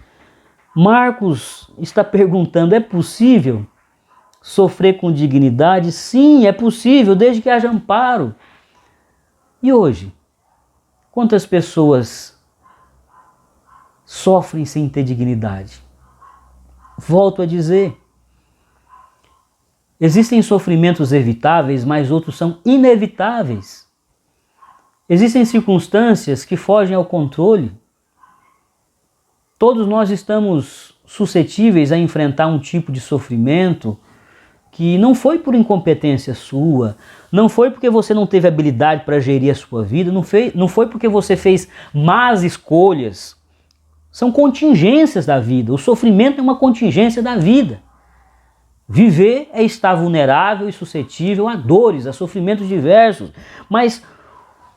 Speaker 1: Marcos está perguntando, é possível sofrer com dignidade? Sim, é possível, desde que haja amparo. E hoje, quantas pessoas sofrem sem ter dignidade? Volto a dizer, existem sofrimentos evitáveis, mas outros são inevitáveis. Existem circunstâncias que fogem ao controle. Todos nós estamos suscetíveis a enfrentar um tipo de sofrimento que não foi por incompetência sua, não foi porque você não teve habilidade para gerir a sua vida, não foi porque você fez más escolhas. São contingências da vida. O sofrimento é uma contingência da vida. Viver é estar vulnerável e suscetível a dores, a sofrimentos diversos. Mas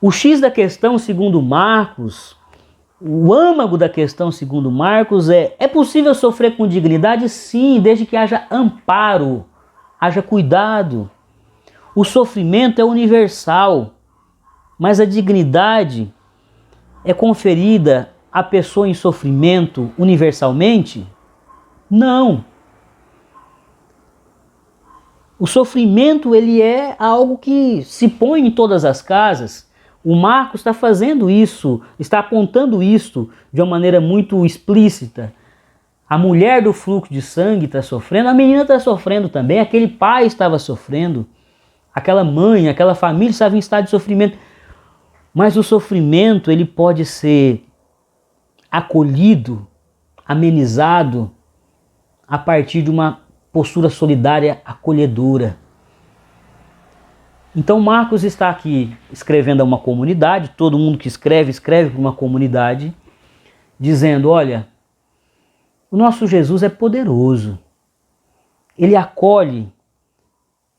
Speaker 1: o X da questão, segundo Marcos, o âmago da questão, segundo Marcos, é possível sofrer com dignidade? Sim, desde que haja amparo, haja cuidado. O sofrimento é universal, mas a dignidade é conferida à pessoa em sofrimento universalmente? Não. O sofrimento, ele é algo que se põe em todas as casas. O Marcos está fazendo isso, está apontando isso de uma maneira muito explícita. A mulher do fluxo de sangue está sofrendo, a menina está sofrendo também, aquele pai estava sofrendo, aquela mãe, aquela família estava em estado de sofrimento. Mas o sofrimento, ele pode ser acolhido, amenizado, a partir de uma postura solidária acolhedora. Então Marcos está aqui escrevendo a uma comunidade, todo mundo que escreve para uma comunidade, dizendo, olha, o nosso Jesus é poderoso, ele acolhe,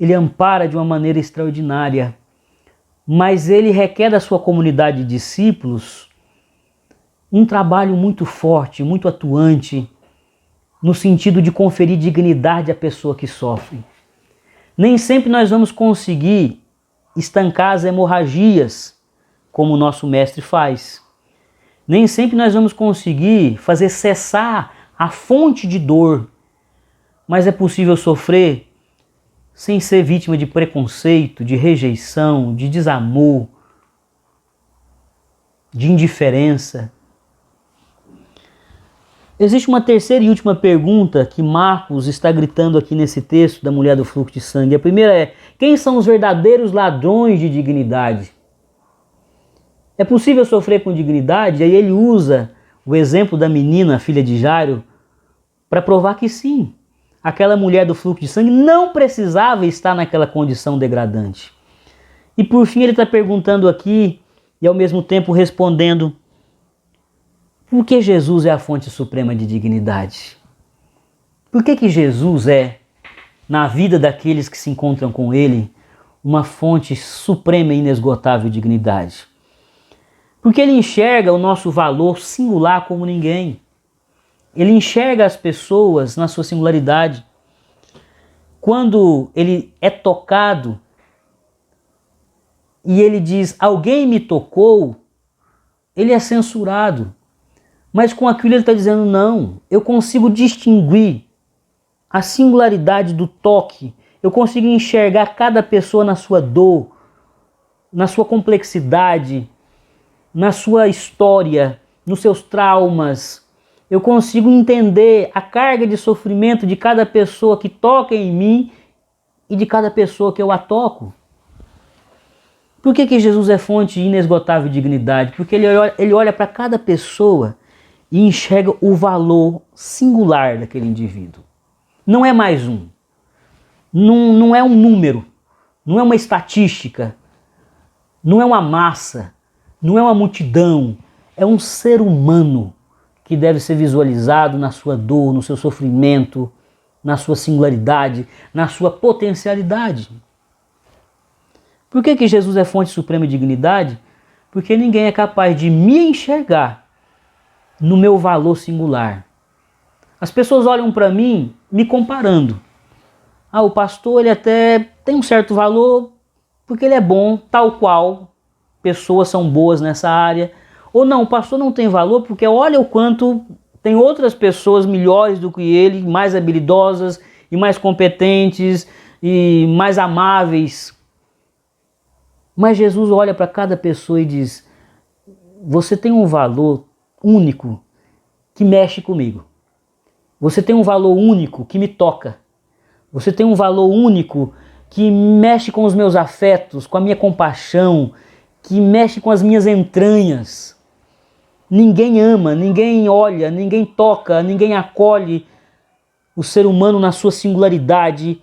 Speaker 1: ele ampara de uma maneira extraordinária, mas ele requer da sua comunidade de discípulos um trabalho muito forte, muito atuante, no sentido de conferir dignidade à pessoa que sofre. Nem sempre nós vamos conseguir estancar as hemorragias, como o nosso mestre faz. Nem sempre nós vamos conseguir fazer cessar a fonte de dor, mas é possível sofrer sem ser vítima de preconceito, de rejeição, de desamor, de indiferença. Existe uma terceira e última pergunta que Marcos está gritando aqui nesse texto da mulher do fluxo de sangue. A primeira é: quem são os verdadeiros ladrões de dignidade? É possível sofrer com dignidade? E aí ele usa o exemplo da menina, filha de Jairo, para provar que sim, aquela mulher do fluxo de sangue não precisava estar naquela condição degradante. E por fim ele está perguntando aqui, e ao mesmo tempo respondendo: por que Jesus é a fonte suprema de dignidade? Por que Jesus é, na vida daqueles que se encontram com Ele, uma fonte suprema e inesgotável de dignidade? Porque Ele enxerga o nosso valor singular como ninguém. Ele enxerga as pessoas na sua singularidade. Quando Ele é tocado e Ele diz: alguém me tocou, Ele é censurado. Mas com aquilo Ele está dizendo: não, eu consigo distinguir a singularidade do toque. Eu consigo enxergar cada pessoa na sua dor, na sua complexidade, na sua história, nos seus traumas. Eu consigo entender a carga de sofrimento de cada pessoa que toca em mim e de cada pessoa que eu a toco. Por que Jesus é fonte de inesgotável dignidade? Porque ele olha para cada pessoa e enxerga o valor singular daquele indivíduo. Não é mais um. Não é um número. Não é uma estatística. Não é uma massa. Não é uma multidão, é um ser humano que deve ser visualizado na sua dor, no seu sofrimento, na sua singularidade, na sua potencialidade. Por que Jesus é fonte suprema de dignidade? Porque ninguém é capaz de me enxergar no meu valor singular. As pessoas olham para mim me comparando. Ah, o pastor ele até tem um certo valor porque ele é bom, tal qual. Pessoas são boas nessa área. Ou não, o pastor não tem valor porque olha o quanto tem outras pessoas melhores do que ele, mais habilidosas e mais competentes e mais amáveis. Mas Jesus olha para cada pessoa e diz: você tem um valor único que mexe comigo. Você tem um valor único que me toca. Você tem um valor único que mexe com os meus afetos, com a minha compaixão, que mexe com as minhas entranhas. Ninguém ama, ninguém olha, ninguém toca, ninguém acolhe o ser humano na sua singularidade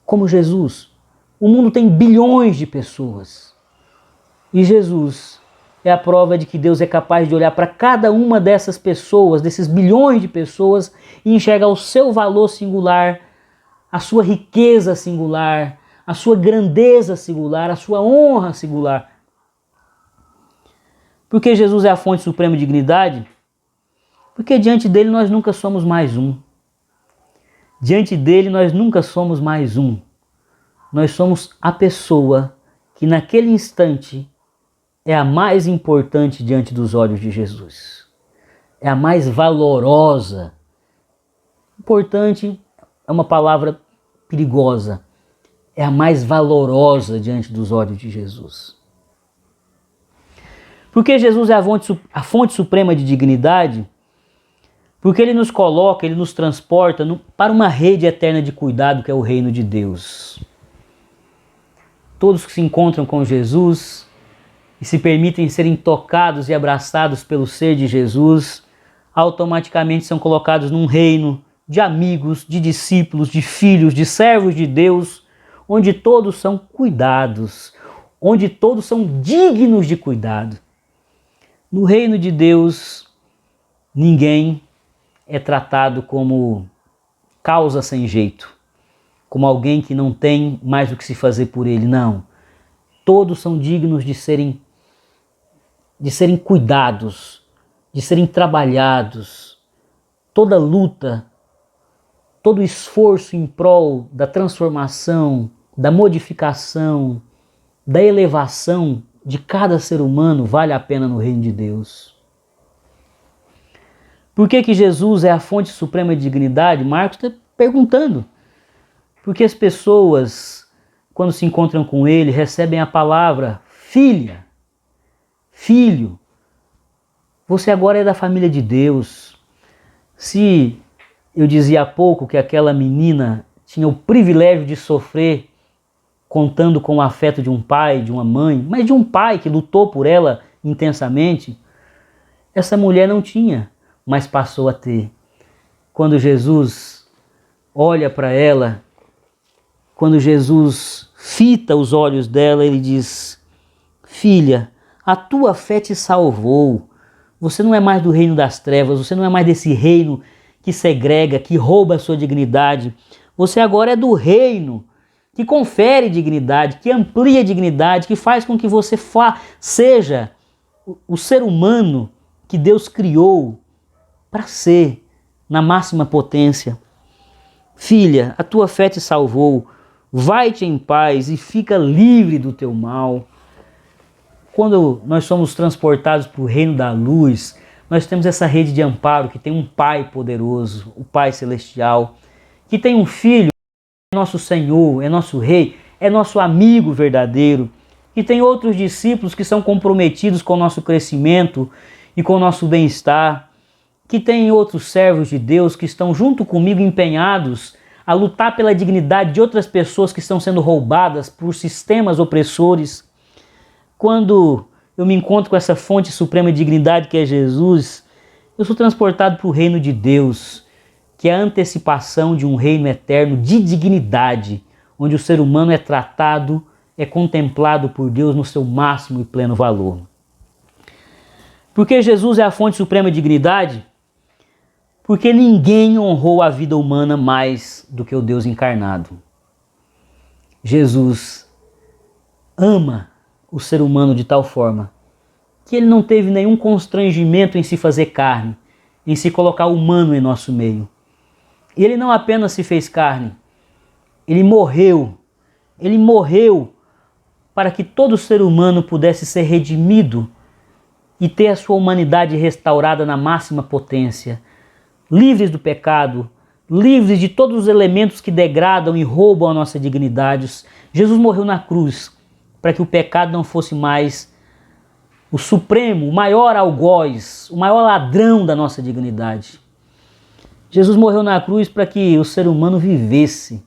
Speaker 1: como Jesus. O mundo tem bilhões de pessoas. E Jesus é a prova de que Deus é capaz de olhar para cada uma dessas pessoas, desses bilhões de pessoas, e enxergar o seu valor singular, a sua riqueza singular, a sua grandeza singular, a sua honra singular. Porque Jesus é a fonte suprema de dignidade? Porque diante dele nós nunca somos mais um. Diante dele nós nunca somos mais um. Nós somos a pessoa que naquele instante é a mais importante diante dos olhos de Jesus. É a mais valorosa. Importante é uma palavra perigosa. É a mais valorosa diante dos olhos de Jesus. Porque Jesus é a fonte suprema de dignidade? Porque Ele nos coloca, Ele nos transporta para uma rede eterna de cuidado que é o reino de Deus. Todos que se encontram com Jesus e se permitem serem tocados e abraçados pelo ser de Jesus, automaticamente são colocados num reino de amigos, de discípulos, de filhos, de servos de Deus, onde todos são cuidados, onde todos são dignos de cuidado. No reino de Deus, ninguém é tratado como causa sem jeito, como alguém que não tem mais o que se fazer por ele. Não. Todos são dignos de serem cuidados, de serem trabalhados. Toda luta, todo esforço em prol da transformação, da modificação, da elevação de cada ser humano vale a pena no reino de Deus. Por que Jesus é a fonte suprema de dignidade? Marcos está perguntando. Porque as pessoas, quando se encontram com ele, recebem a palavra filha, filho. Você agora é da família de Deus. Se eu dizia há pouco que aquela menina tinha o privilégio de sofrer contando com o afeto de um pai, de uma mãe, mas de um pai que lutou por ela intensamente, essa mulher não tinha, mas passou a ter. Quando Jesus olha para ela, quando Jesus fita os olhos dela, ele diz: filha, a tua fé te salvou. Você não é mais do reino das trevas, você não é mais desse reino que segrega, que rouba a sua dignidade. Você agora é do reino que confere dignidade, que amplia dignidade, que faz com que você seja o ser humano que Deus criou para ser na máxima potência. Filha, a tua fé te salvou, vai-te em paz e fica livre do teu mal. Quando nós somos transportados para o reino da luz, nós temos essa rede de amparo que tem um Pai poderoso, o Pai celestial, que tem um Filho, é nosso Senhor, é nosso Rei, é nosso amigo verdadeiro, e tem outros discípulos que são comprometidos com o nosso crescimento e com o nosso bem-estar, que tem outros servos de Deus que estão junto comigo empenhados a lutar pela dignidade de outras pessoas que estão sendo roubadas por sistemas opressores. Quando eu me encontro com essa fonte suprema de dignidade que é Jesus, eu sou transportado para o reino de Deus, que é a antecipação de um reino eterno de dignidade, onde o ser humano é tratado, é contemplado por Deus no seu máximo e pleno valor. Porque Jesus é a fonte suprema de dignidade? Porque ninguém honrou a vida humana mais do que o Deus encarnado. Jesus ama o ser humano de tal forma que ele não teve nenhum constrangimento em se fazer carne, em se colocar humano em nosso meio. E ele não apenas se fez carne, ele morreu para que todo ser humano pudesse ser redimido e ter a sua humanidade restaurada na máxima potência, livres do pecado, livres de todos os elementos que degradam e roubam a nossa dignidade. Jesus morreu na cruz para que o pecado não fosse mais o supremo, o maior algoz, o maior ladrão da nossa dignidade. Jesus morreu na cruz para que o ser humano vivesse,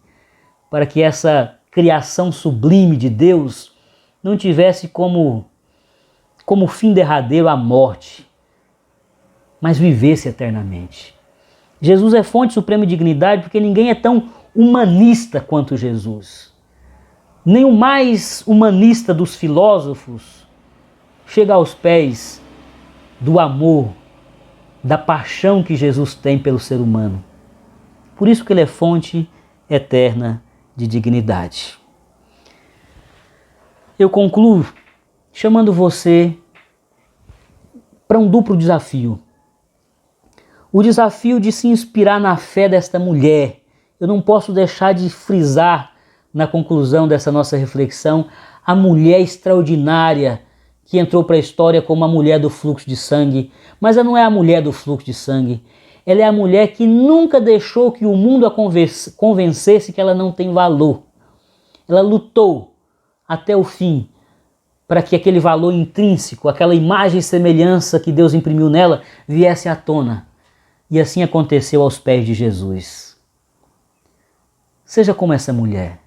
Speaker 1: para que essa criação sublime de Deus não tivesse como fim derradeiro a morte, mas vivesse eternamente. Jesus é fonte suprema de dignidade porque ninguém é tão humanista quanto Jesus. Nem o mais humanista dos filósofos chega aos pés do amor, da paixão que Jesus tem pelo ser humano. Por isso que ele é fonte eterna de dignidade. Eu concluo chamando você para um duplo desafio. O desafio de se inspirar na fé desta mulher. Eu não posso deixar de frisar na conclusão dessa nossa reflexão a mulher extraordinária que entrou para a história como a mulher do fluxo de sangue. Mas ela não é a mulher do fluxo de sangue. Ela é a mulher que nunca deixou que o mundo a convencesse que ela não tem valor. Ela lutou até o fim para que aquele valor intrínseco, aquela imagem e semelhança que Deus imprimiu nela, viesse à tona. E assim aconteceu aos pés de Jesus. Seja como essa mulher.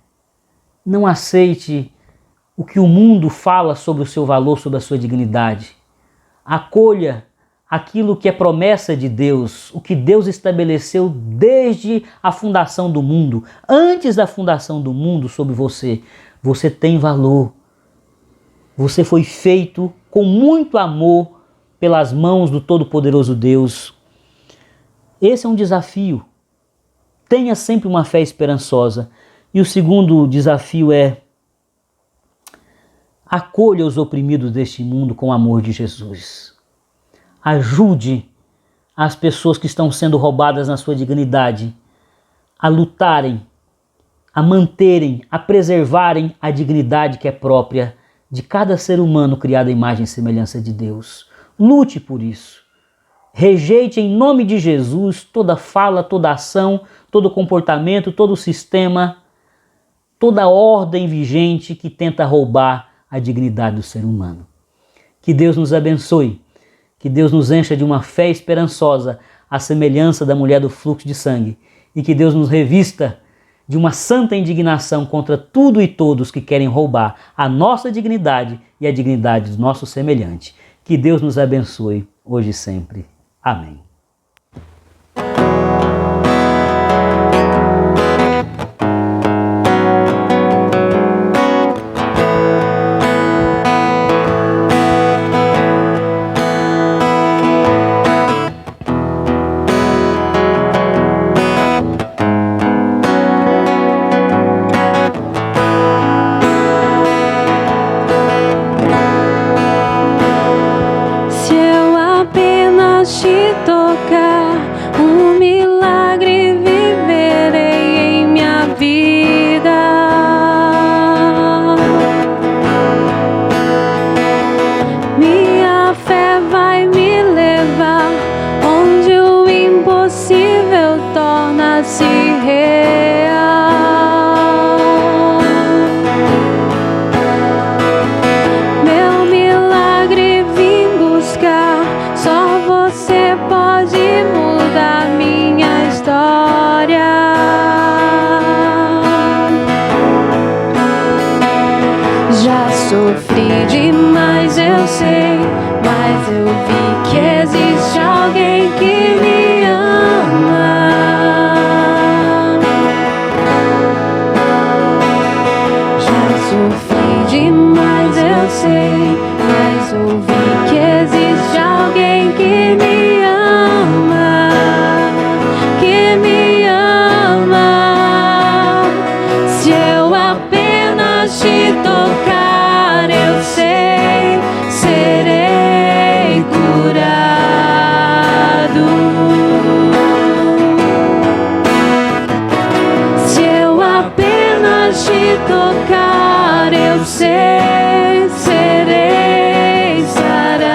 Speaker 1: Não aceite o que o mundo fala sobre o seu valor, sobre a sua dignidade. Acolha aquilo que é promessa de Deus, o que Deus estabeleceu desde a fundação do mundo. Antes da fundação do mundo sobre você, você tem valor. Você foi feito com muito amor pelas mãos do Todo-Poderoso Deus. Esse é um desafio. Tenha sempre uma fé esperançosa. E o segundo desafio é: acolha os oprimidos deste mundo com o amor de Jesus. Ajude as pessoas que estão sendo roubadas na sua dignidade a lutarem, a manterem, a preservarem a dignidade que é própria de cada ser humano criado à imagem e semelhança de Deus. Lute por isso. Rejeite em nome de Jesus toda fala, toda ação, todo comportamento, todo sistema, toda ordem vigente que tenta roubar a dignidade do ser humano. Que Deus nos abençoe, que Deus nos encha de uma fé esperançosa à semelhança da mulher do fluxo de sangue, e que Deus nos revista de uma santa indignação contra tudo e todos que querem roubar a nossa dignidade e a dignidade do nosso semelhante. Que Deus nos abençoe hoje e sempre. Amém.
Speaker 2: Sofri demais, eu sei, mas eu vi que existe alguém que me ama. Já sofri demais, eu sei, mas eu vi que existe alguém que me ama, que me ama. Se eu apenas te tocar, eu sei, serei curado. Se eu apenas te tocar, eu sei, serei sarado.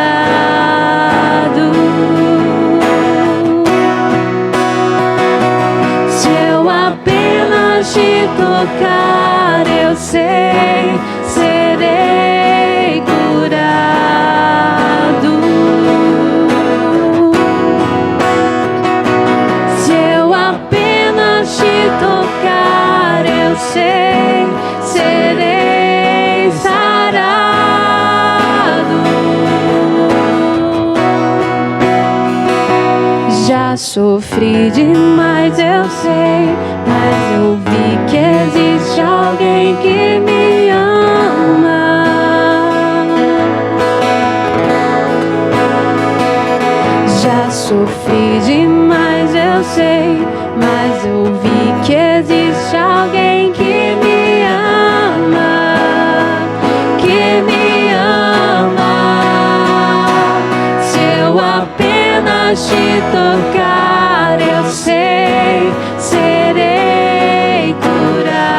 Speaker 2: Se eu apenas te tocar, eu sei, serei curado. Se eu apenas te tocar, eu sei, serei sarado. Já sofri demais, eu sei, mas eu vi que existe alguém que me ama. Já sofri demais, eu sei, mas eu vi que existe alguém que me ama, que me ama. Se eu apenas te tocar, eu sei, serei curado.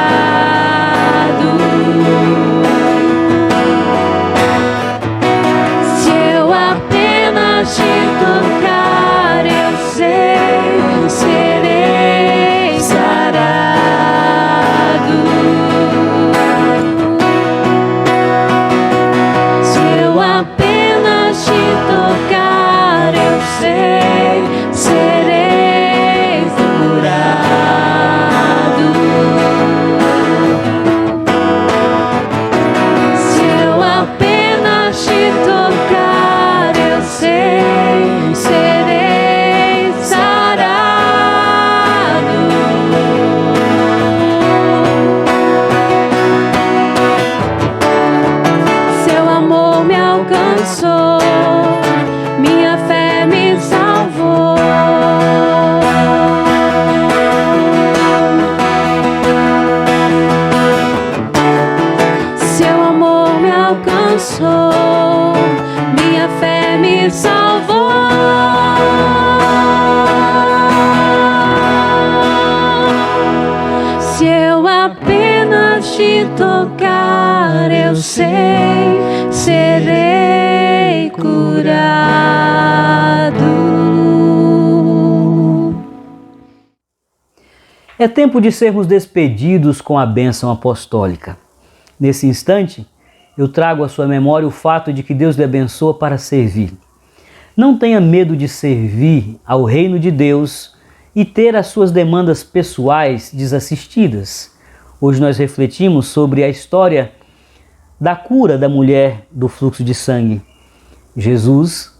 Speaker 2: Se eu apenas te tocar, eu sei, serei sarado. Se eu apenas te tocar, eu sei, serei curado. Se eu apenas te tocar, eu sei, serei sarado. Seu amor me alcançou, minha fé me salvou. Seu amor me alcançou, minha fé me salvou. Se eu apenas te tocar, eu sei, serei curado.
Speaker 1: É tempo de sermos despedidos com a bênção apostólica. Nesse instante, eu trago à sua memória o fato de que Deus lhe abençoa para servir. Não tenha medo de servir ao reino de Deus e ter as suas demandas pessoais desassistidas. Hoje nós refletimos sobre a história da cura da mulher do fluxo de sangue. Jesus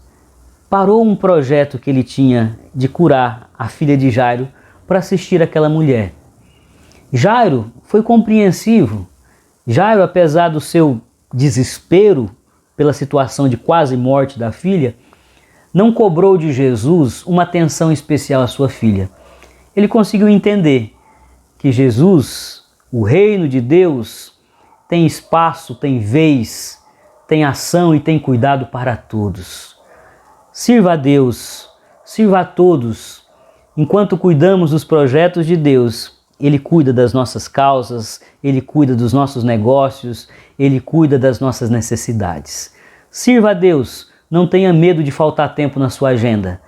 Speaker 1: parou um projeto que ele tinha de curar a filha de Jairo para assistir aquela mulher. Jairo foi compreensivo. Jairo, apesar do seu desespero pela situação de quase morte da filha, não cobrou de Jesus uma atenção especial à sua filha. Ele conseguiu entender que Jesus, o reino de Deus, tem espaço, tem vez, tem ação e tem cuidado para todos. Sirva a Deus, sirva a todos. Enquanto cuidamos dos projetos de Deus, Ele cuida das nossas causas, Ele cuida dos nossos negócios, Ele cuida das nossas necessidades. Sirva a Deus, não tenha medo de faltar tempo na sua agenda.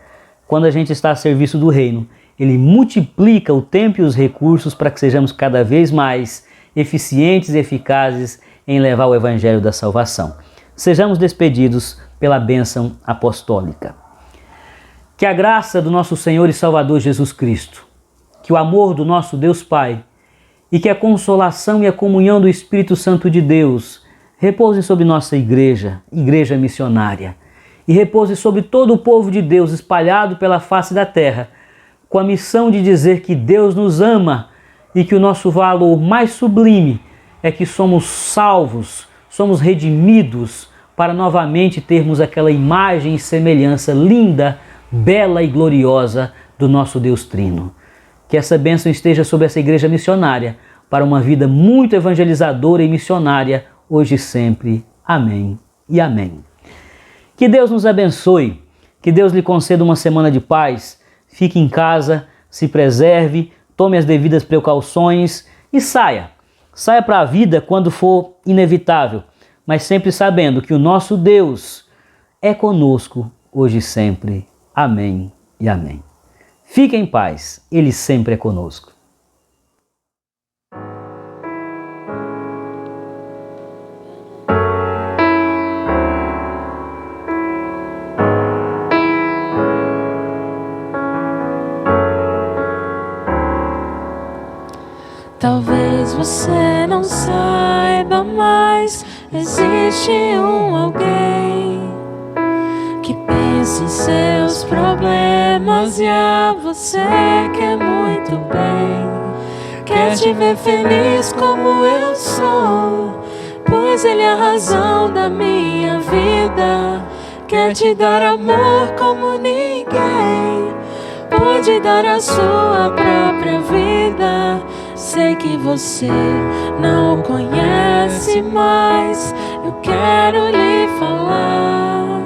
Speaker 1: Quando a gente está a serviço do reino, Ele multiplica o tempo e os recursos para que sejamos cada vez mais eficientes e eficazes em levar o Evangelho da salvação. Sejamos despedidos pela bênção apostólica. Que a graça do nosso Senhor e Salvador Jesus Cristo, que o amor do nosso Deus Pai e que a consolação e a comunhão do Espírito Santo de Deus repouse sobre nossa igreja missionária, e repouse sobre todo o povo de Deus espalhado pela face da terra, com a missão de dizer que Deus nos ama e que o nosso valor mais sublime é que somos salvos, somos redimidos para novamente termos aquela imagem e semelhança linda, bela e gloriosa do nosso Deus Trino. Que essa bênção esteja sobre essa igreja missionária para uma vida muito evangelizadora e missionária, hoje e sempre. Amém e amém. Que Deus nos abençoe, que Deus lhe conceda uma semana de paz, fique em casa, se preserve, tome as devidas precauções e saia. Saia para a vida quando for inevitável, mas sempre sabendo que o nosso Deus é conosco, hoje e sempre. Amém e amém. Fique em paz, Ele sempre é conosco.
Speaker 2: Talvez você não saiba, mas existe alguém que pensa em seus problemas e a você quer muito bem. Quer te ver feliz como eu sou, pois Ele é a razão da minha vida. Quer te dar amor como ninguém pode dar a sua própria vida. Sei que você não conhece, mas eu quero lhe falar.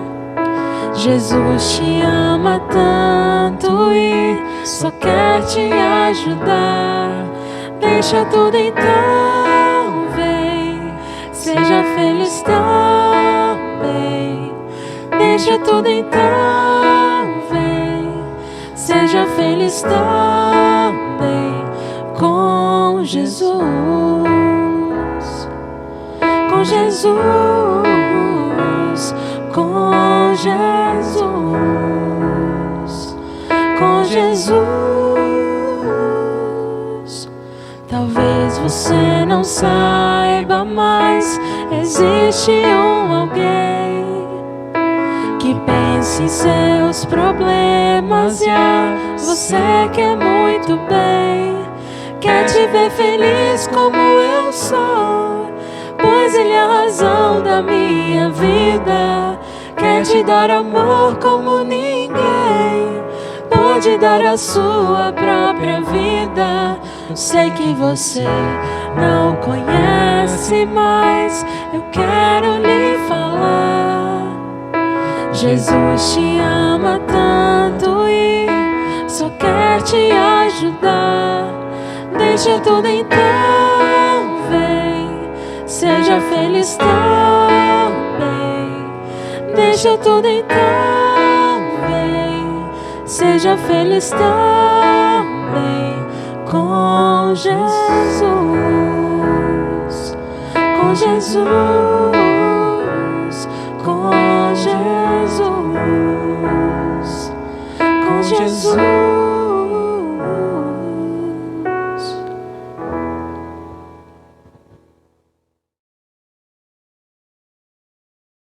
Speaker 2: Jesus te ama tanto e só quer te ajudar. Deixa tudo então, vem, seja feliz também. Deixa tudo então, vem, seja feliz também. Com Jesus, com Jesus, com Jesus, com Jesus. Talvez você não saiba, mas existe alguém que pensa em seus problemas e a você quer muito bem. Quer te ver feliz como eu sou, pois Ele é a razão da minha vida. Quer te dar amor como ninguém pode dar a sua própria vida. Eu sei que você não conhece, mas eu quero lhe falar. Jesus te ama tanto e só quer te ajudar. Deixa tudo então, vem, seja feliz também. Deixa tudo então, vem, seja feliz também. Com Jesus, com Jesus.